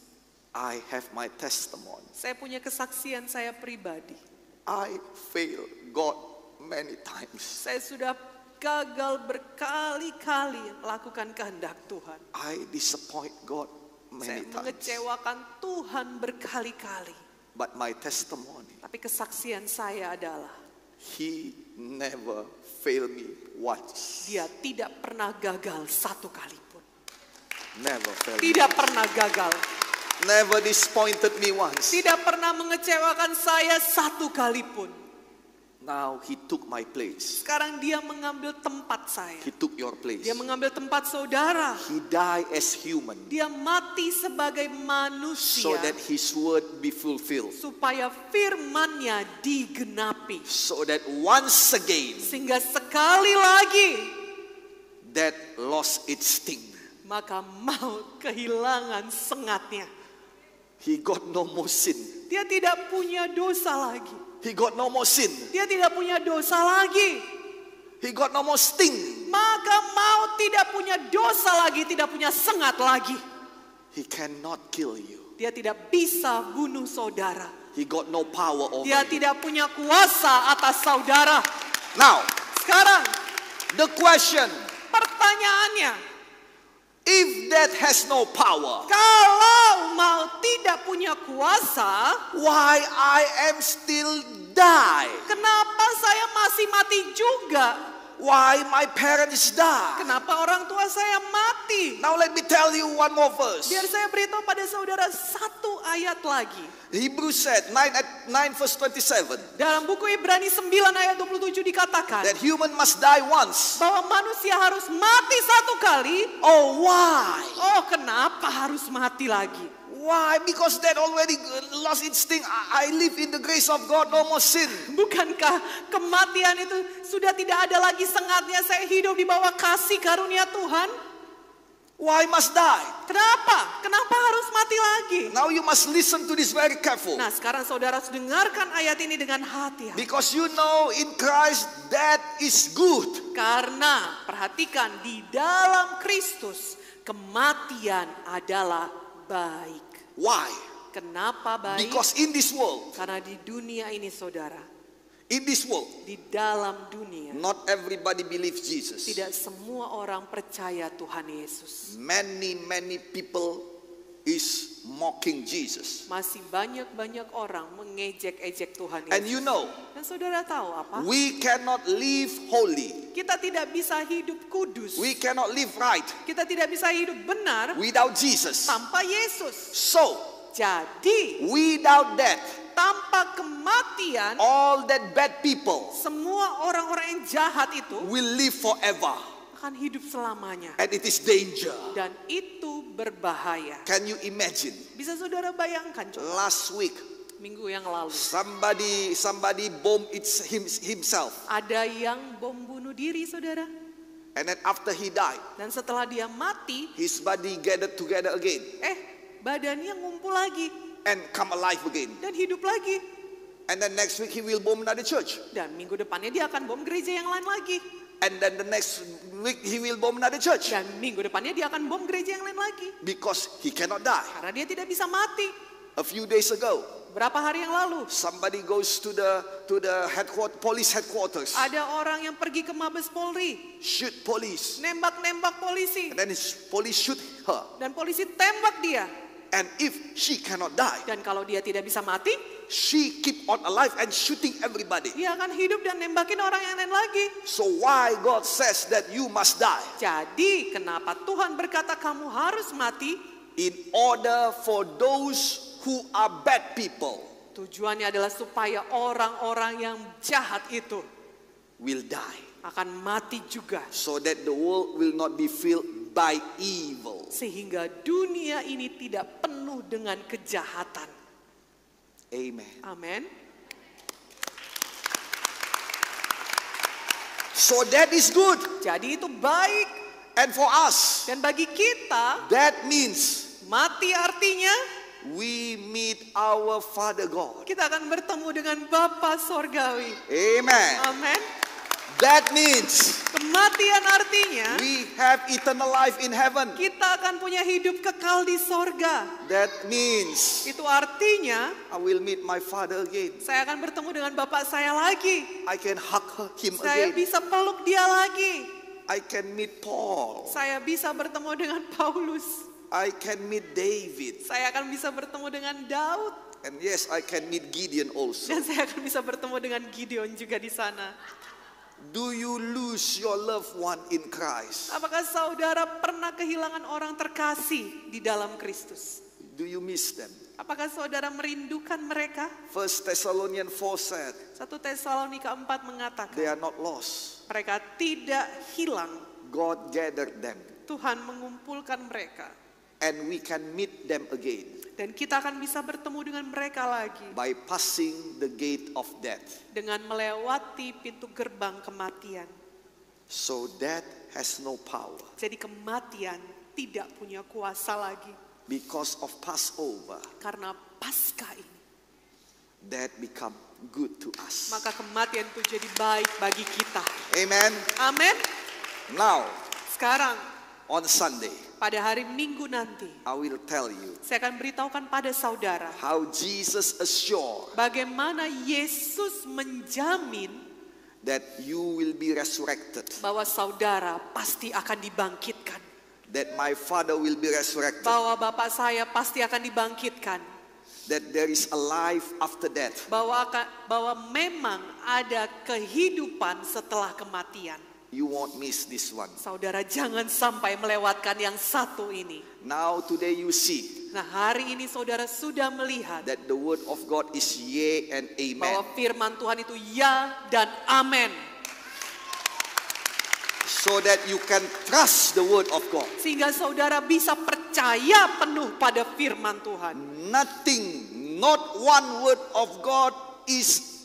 I have my testimony. saya punya kesaksian saya pribadi. I fail God many times. Saya sudah gagal berkali-kali melakukan kehendak Tuhan. I disappoint God Saya many times. mengecewakan Tuhan berkali-kali. But my testimony, Tapi kesaksian saya adalah He never failed me once. Dia tidak pernah gagal satu kali pun. Never failed me. Tidak pernah gagal. Never disappointed me once. Tidak pernah mengecewakan saya satu kali pun. Now He took my place. Sekarang dia mengambil tempat saya. He took your place. Dia mengambil tempat saudara. He died as human Dia mati sebagai so manusia. that His word be fulfilled. Supaya firman-Nya digenapi. So that once again Sehingga sekali lagi that lost its sting. maka maut kehilangan sengatnya. He got no more sin. Dia tidak punya dosa lagi. He got no more sin. Dia tidak punya dosa lagi. He got no more sting. Maka maut tidak punya dosa lagi, tidak punya sengat lagi. He cannot kill you. Dia tidak bisa bunuh saudara. He got no power over Dia you. tidak punya kuasa atas saudara. Now, Sekarang the question, pertanyaannya, if that has no power, kalau maut tidak punya kuasa, why I am still die? kenapa saya masih mati juga? Why my parents die? Kenapa orang tua saya mati? Now let me tell you one more verse. Biar saya beritahu pada saudara satu ayat lagi. Hebrews said 9 verse 27 Dalam buku Ibrani 9 ayat 27 dikatakan that human must die once. bahwa manusia harus mati satu kali. Oh, why? Oh, kenapa harus mati lagi? Why? Because that already lost its sting. I live in the grace of God, no more sin. Bukankah kematian itu sudah tidak ada lagi sengatnya? Saya hidup di bawah kasih karunia Tuhan. Why must die? Kenapa? Kenapa harus mati lagi? Now you must listen to this very careful. Nah, sekarang saudara harus dengarkan ayat ini dengan hati-hati. Because you know in Christ that is good. Karena perhatikan, di dalam Kristus Kematian adalah baik. Why? Kenapa baik? Because in this world, Karena di dunia ini saudara, in this world, di dalam dunia, not everybody believes Jesus. tidak semua orang percaya Tuhan Yesus. Many people is mocking Jesus. Masih banyak orang mengejek-ejek Tuhan Yesus. And you know, Dan saudara tahu apa? we cannot live holy. Kita tidak bisa hidup kudus. We cannot live right Kita tidak bisa hidup benar without Jesus. tanpa Yesus. So, Jadi, without that, tanpa kematian, all that bad people semua orang-orang yang jahat itu will live forever. akan hidup selamanya. And it is danger. Dan itu berbahaya. Can you imagine? Bisa saudara bayangkan coba, Last week, minggu yang lalu. somebody bombed himself. Ada yang bom bunuh diri saudara. And then after he died, Dan setelah dia mati, his body gathered together again badannya ngumpul lagi. and come alive again. Dan hidup lagi. And then next week he will bomb another church. Dan minggu depannya dia akan bom gereja yang lain lagi. And then the next week he will bomb another church. Dan minggu depannya dia akan bom gereja yang lain lagi. Because he cannot die. Karena dia tidak bisa mati. A few days ago, Berapa hari yang lalu, somebody goes to the police headquarters, ada orang yang pergi ke Mabes Polri. shoot police. Nembak-nembak polisi. And then his police shoot her. Dan polisi tembak dia. And if she cannot die, Dan kalau dia tidak bisa mati, she keep on alive and shooting everybody. dia akan hidup dan nembakin orang yang lain lagi. So why God says that you must die? Jadi kenapa Tuhan berkata kamu harus mati? In order for those who are bad people Tujuannya adalah supaya orang-orang yang jahat itu will die. akan mati juga. So that the world will not be filled by evil. Sehingga dunia ini tidak penuh dengan kejahatan. Amen. Amin. So that is good. Jadi itu baik. And for us, Dan bagi kita, that means mati artinya we meet our Father God. kita akan bertemu dengan Bapa Sorgawi. Amen. Amin. That means Kematian artinya we have eternal life in heaven. kita akan punya hidup kekal di sorga. That means Itu artinya I will meet my Father again. saya akan bertemu dengan Bapak saya lagi. I can hug him Saya again. bisa peluk dia lagi. I can meet Paul. Saya bisa bertemu dengan Paulus. I can meet David. Saya akan bisa bertemu dengan Daud. And yes, I can meet Gideon also. Dan saya akan bisa bertemu dengan Gideon juga di sana. Do you lose your loved one in Christ? Apakah saudara pernah kehilangan orang terkasih di dalam Kristus? Do you miss them? Apakah saudara merindukan mereka? 1 Thessalonians 4 said, 1 Tesalonika 4 mengatakan, they are not lost. mereka tidak hilang. God gathered them. Tuhan mengumpulkan mereka. And we can meet them again Dan kita akan bisa bertemu dengan mereka lagi. by passing the gate of death. Dengan melewati pintu gerbang kematian. So death has no power. Jadi kematian tidak punya kuasa lagi. Because of Passover, Karena Paskah ini. death become good to us. Maka kematian itu jadi baik bagi kita. Amen. Amin. Now, Sekarang on Sunday, pada hari Minggu nanti, I will tell you saya akan beritahukan pada saudara how Jesus assured bagaimana Yesus menjamin that you will be resurrected, bahwa saudara pasti akan dibangkitkan. that my Father will be resurrected, Bahwa Bapak saya pasti akan dibangkitkan. that there is a life after death. Bahwa memang ada kehidupan setelah kematian. You won't miss this one. Saudara jangan sampai melewatkan yang satu ini. Now today you see Nah hari ini saudara sudah melihat that the word of God is yea and bahwa amen. firman Tuhan itu ya dan amen. So that you can trust the word of God. Sehingga saudara bisa percaya penuh pada firman Tuhan. Nothing, not one word of God is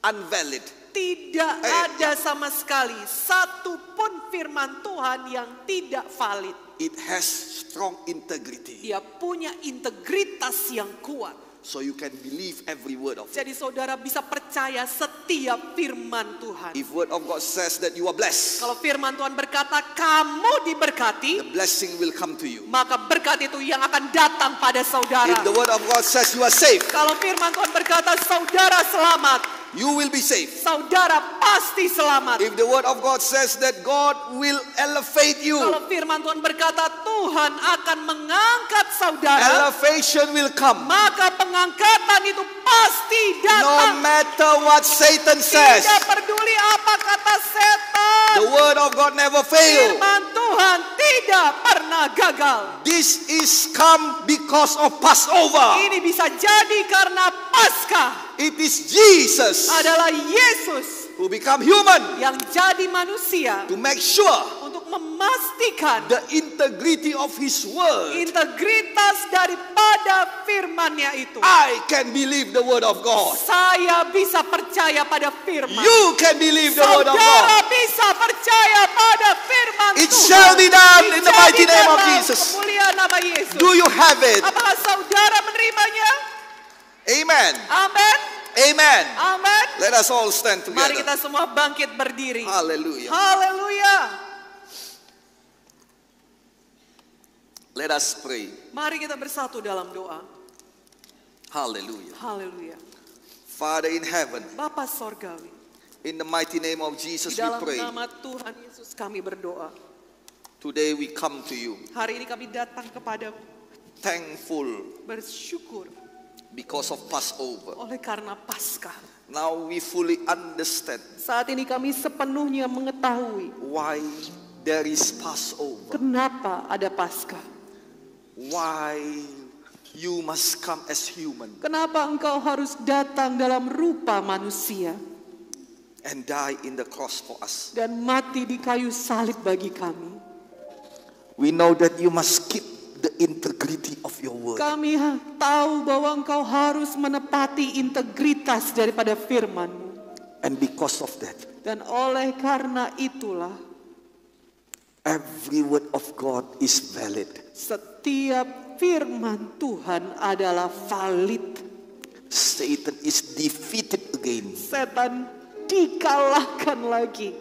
invalid. Tidak ada sama sekali satu pun firman Tuhan yang tidak valid. It has strong integrity. Dia punya integritas yang kuat. So you can believe every word of it. Jadi saudara bisa percaya setiap firman Tuhan. If word of God says that you are blessed, Kalau firman Tuhan berkata kamu diberkati, the blessing will come to you. maka berkat itu yang akan datang pada saudara. If the word of God says you are safe, Kalau firman Tuhan berkata saudara selamat, you will be safe. saudara pasti selamat. If the word of God says that God will elevate you, Kalau firman Tuhan berkata Tuhan akan mengangkat saudara, elevation will come. maka pengangkatan itu pasti No datang. matter what Satan says, Tidak peduli apa kata setan, the word of God never fails. firman Tuhan tidak pernah gagal. This is come because of Passover. Ini bisa jadi karena Paskah It is Jesus adalah Yesus who become human yang jadi manusia to make sure untuk memastikan the integrity of his word. integritas daripada firman-Nya itu. I can believe the word of God. Saya bisa percaya pada firman. You can believe the word of Saudara God. bisa percaya pada firman It Tuhan. shall be done in the mighty name of Dijadikanlah Jesus. kemuliaan nama Yesus. Do you have it? Apakah saudara menerimanya? Amen. Amin. Amen. Amin. Let us all stand Mari together. kita semua bangkit berdiri. Hallelujah. Haleluya. Let us pray. Mari kita bersatu dalam doa. Hallelujah. Haleluya. Father in heaven, Bapa Sorgawi, in the mighty name of di Jesus we dalam pray. nama Tuhan Yesus kami berdoa. Today we come to you Hari ini kami datang kepadamu thankful bersyukur because of Passover. oleh karena Paskah. Now we fully understand Saat ini kami sepenuhnya mengetahui why there is Passover. kenapa ada Paskah. Why you must come as human Kenapa engkau harus datang dalam rupa manusia and die in the cross for us. dan mati di kayu salib bagi kami. We know that you must keep the integrity of your word. Kami tahu bahwa engkau harus menepati integritas daripada firman-Mu. And because of that, Dan oleh karena itulah every word of God is valid. setiap firman Tuhan adalah valid. Satan is defeated again Setan dikalahkan lagi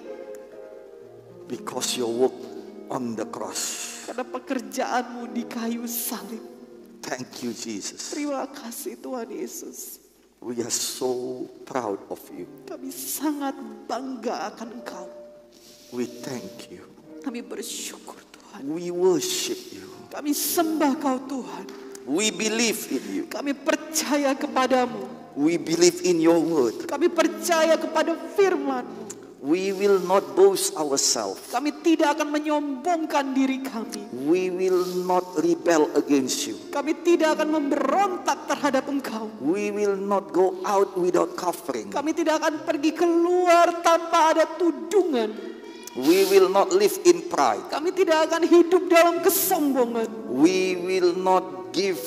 because your work on the cross. karena pekerjaanmu di kayu salib. Thank you, Jesus. Terima kasih Tuhan Yesus. We are so proud of you. Kami sangat bangga akan Engkau. We thank you. Kami bersyukur Tuhan. We worship you. Kami sembah Kau Tuhan. We believe in you. Kami percaya kepadamu. We believe in your word. Kami percaya kepada firman-Mu. We will not boast ourselves. Kami tidak akan menyombongkan diri kami. We will not rebel against you. Kami tidak akan memberontak terhadap Engkau. We will not go out without covering. Kami tidak akan pergi keluar tanpa ada tudungan. We will not live in pride. Kami tidak akan hidup dalam kesombongan. We will not give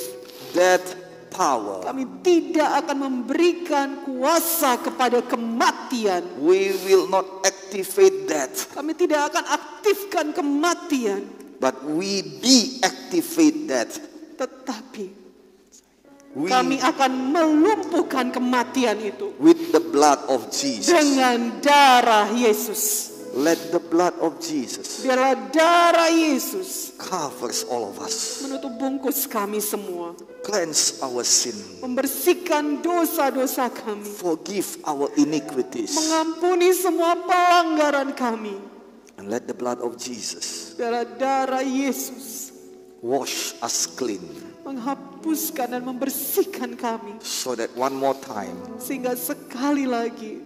that power. Kami tidak akan memberikan kuasa kepada kematian. We will not activate that, Kami tidak akan aktifkan kematian. but we deactivate that. Tetapi We, kami akan melumpuhkan kematian itu with the blood of Jesus. dengan darah Yesus. Let the blood of Jesus Biarlah darah Yesus covers all of us. menutup bungkus kami semua. Cleanse our sin. Membersihkan dosa-dosa kami. Forgive our iniquities. Mengampuni semua pelanggaran kami. And let the blood of Jesus Biarlah darah Yesus wash us clean. menghapuskan dan membersihkan kami. So that one more time, Sehingga sekali lagi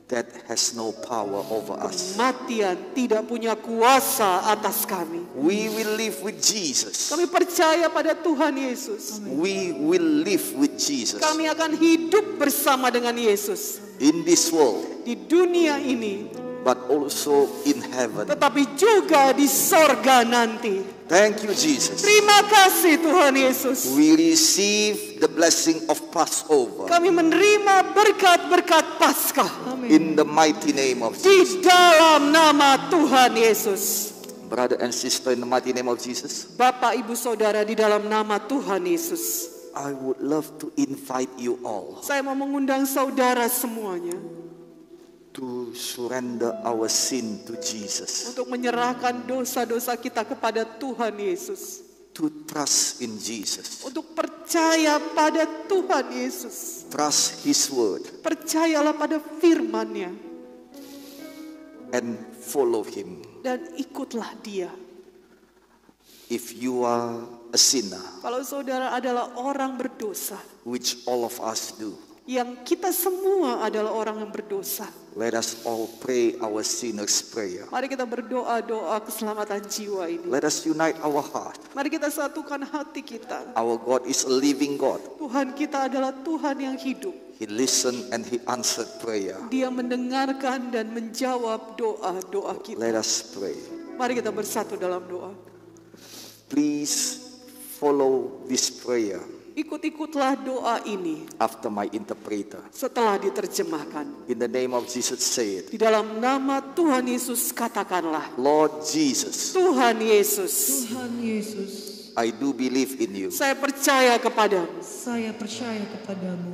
that has no power over us. kematian tidak punya kuasa atas kami. We will live with Jesus. Kami percaya pada Tuhan Yesus. We will live with Jesus Kami akan hidup bersama dengan Yesus in this world, di dunia ini, but also in heaven. tetapi juga di sorga nanti. Thank you, Jesus. Terima kasih Tuhan Yesus. We receive the blessing of Passover Kami menerima berkat-berkat Paskah. Amin. in the mighty name of Di Jesus. dalam nama Tuhan Yesus. Brother and sister, in the mighty name of Jesus, Bapak, Ibu, Saudara, di dalam nama Tuhan Yesus. I would love to invite you all Saya mau mengundang saudara semuanya to surrender our sin to Jesus, untuk menyerahkan dosa-dosa kita kepada Tuhan Yesus. to trust in Jesus, Untuk percaya pada Tuhan Yesus. trust His word, Percayalah pada firman-Nya and follow Him. dan ikutlah Dia. If you are a sinner, Kalau saudara adalah orang berdosa, which all of us do, yang kita semua adalah orang yang berdosa. let us all pray our sinner's prayer. Mari kita berdoa doa keselamatan jiwa ini. Let us unite our heart. Mari kita satukan hati kita. Our God is a living God. Tuhan kita adalah Tuhan yang hidup. He listened and He answered prayer. Dia mendengarkan dan menjawab doa-doa kita. Let us pray. Mari kita bersatu dalam doa. Please follow this prayer Ikut-ikutlah doa ini after my interpreter. setelah diterjemahkan. In the name of Jesus, say it. Di dalam nama Tuhan Yesus katakanlah, Lord Jesus, Tuhan Yesus, Tuhan Yesus, I do believe in you. saya percaya kepadamu. saya percaya kepadamu.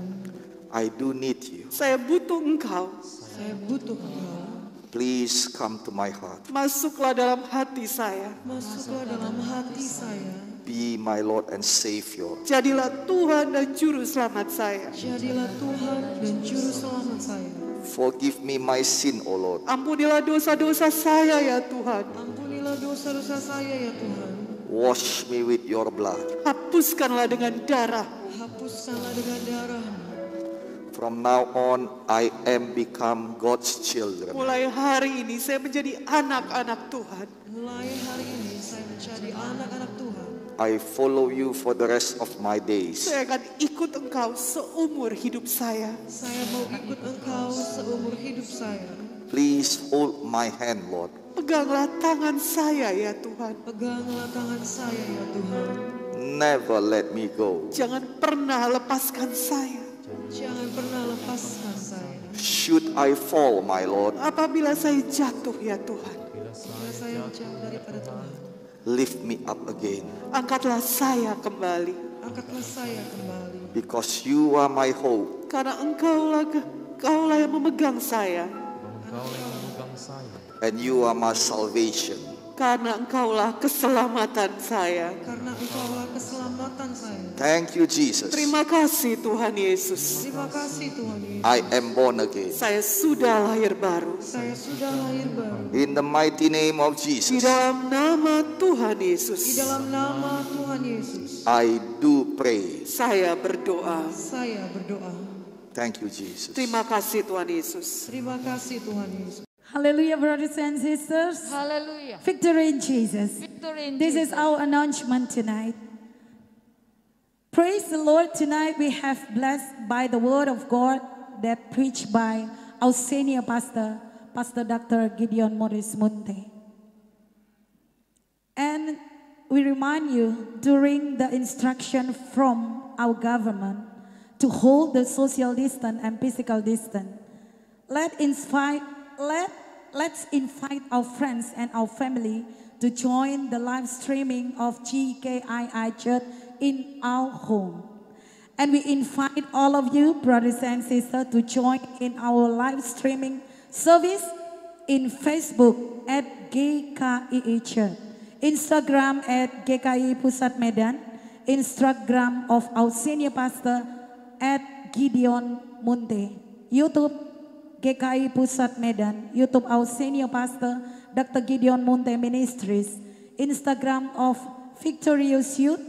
I do need you. Saya butuh Engkau. Saya butuh Engkau. Please come to my heart. Masuklah dalam hati saya. Masuklah dalam hati saya. Be my Lord and Savior. Jadilah Tuhan dan Juru Selamat saya. Jadilah Tuhan dan Juru Selamat saya. Forgive me my sin, O Lord. Ampunilah dosa-dosa saya ya Tuhan. Ampunilah dosa-dosa saya ya Tuhan. Wash me with your blood. Hapuskanlah dengan darah. Hapuskanlah dengan darah-Mu. From now on, I am become God's children. Mulai hari ini saya menjadi anak-anak Tuhan. Mulai hari ini saya menjadi anak-anak Tuhan. I follow you for the rest of my days. Saya akan ikut Engkau seumur hidup saya. Saya mau ikut Engkau seumur hidup saya. Please hold my hand, Lord. Peganglah tangan saya ya Tuhan. Peganglah tangan saya ya Tuhan. Never let me go. Jangan pernah lepaskan saya. Jangan pernah lepaskan saya. Should I fall, my Lord, Apabila saya jatuh ya Tuhan, Bila saya jauh daripada Tuhan, lift me up again. angkatlah saya kembali. angkatlah saya kembali. Because you are my hope. Karena Engkaulah yang memegang saya. And you are my salvation. Karena Engkaulah keselamatan saya. Karena Engkaulah keselamatan saya. Thank you, Jesus. Terima kasih Tuhan Yesus. Terima kasih Tuhan Yesus. I am born again. Saya sudah lahir baru. Saya sudah lahir baru. In the mighty name of Di Jesus, dalam nama Tuhan Di Yesus, dalam nama Tuhan Yesus, I do pray. saya berdoa. saya berdoa. Thank you, Jesus. Terima kasih Tuhan Yesus. Terima kasih Tuhan Yesus. Hallelujah, brothers and sisters. Hallelujah. Victory in Jesus. Victory in This is Jesus. our announcement tonight. Praise the Lord. Tonight we have blessed by the word of God that preached by our senior pastor, Pastor Dr. Gideon Morris Munte. And we remind you during the instruction from our government to hold the social distance and physical distance, let's invite our friends and our family to join the live streaming of GKII Church in our home. And we invite all of you, brothers and sisters, to join in our live streaming service in Facebook at GKII Church, Instagram at GKI Pusat Medan, Instagram of our senior pastor at Gideon Munte, YouTube GKI Pusat Medan, YouTube our senior pastor Dr. Gideon Munte Ministries, Instagram of Victorious Youth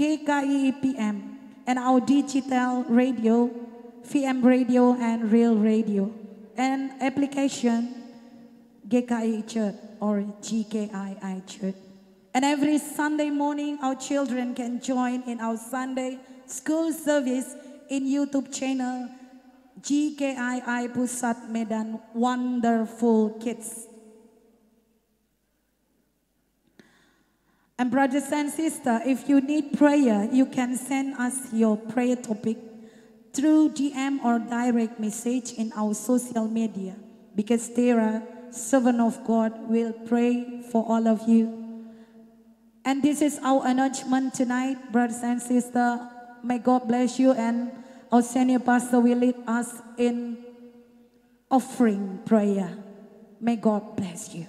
GKI PM, and our digital radio, VM Radio and Real Radio, and application GKI Church or GKII Church. And every Sunday morning, our children can join in our Sunday school service in YouTube channel GKII Pusat Medan Wonderful Kids. And brothers and sisters, if you need prayer, you can send us your prayer topic through DM or direct message in our social media, because there are servants of God will pray for all of you. And this is our announcement tonight, brothers and sisters. May God bless you, and our senior pastor will lead us in offering prayer. May God bless you.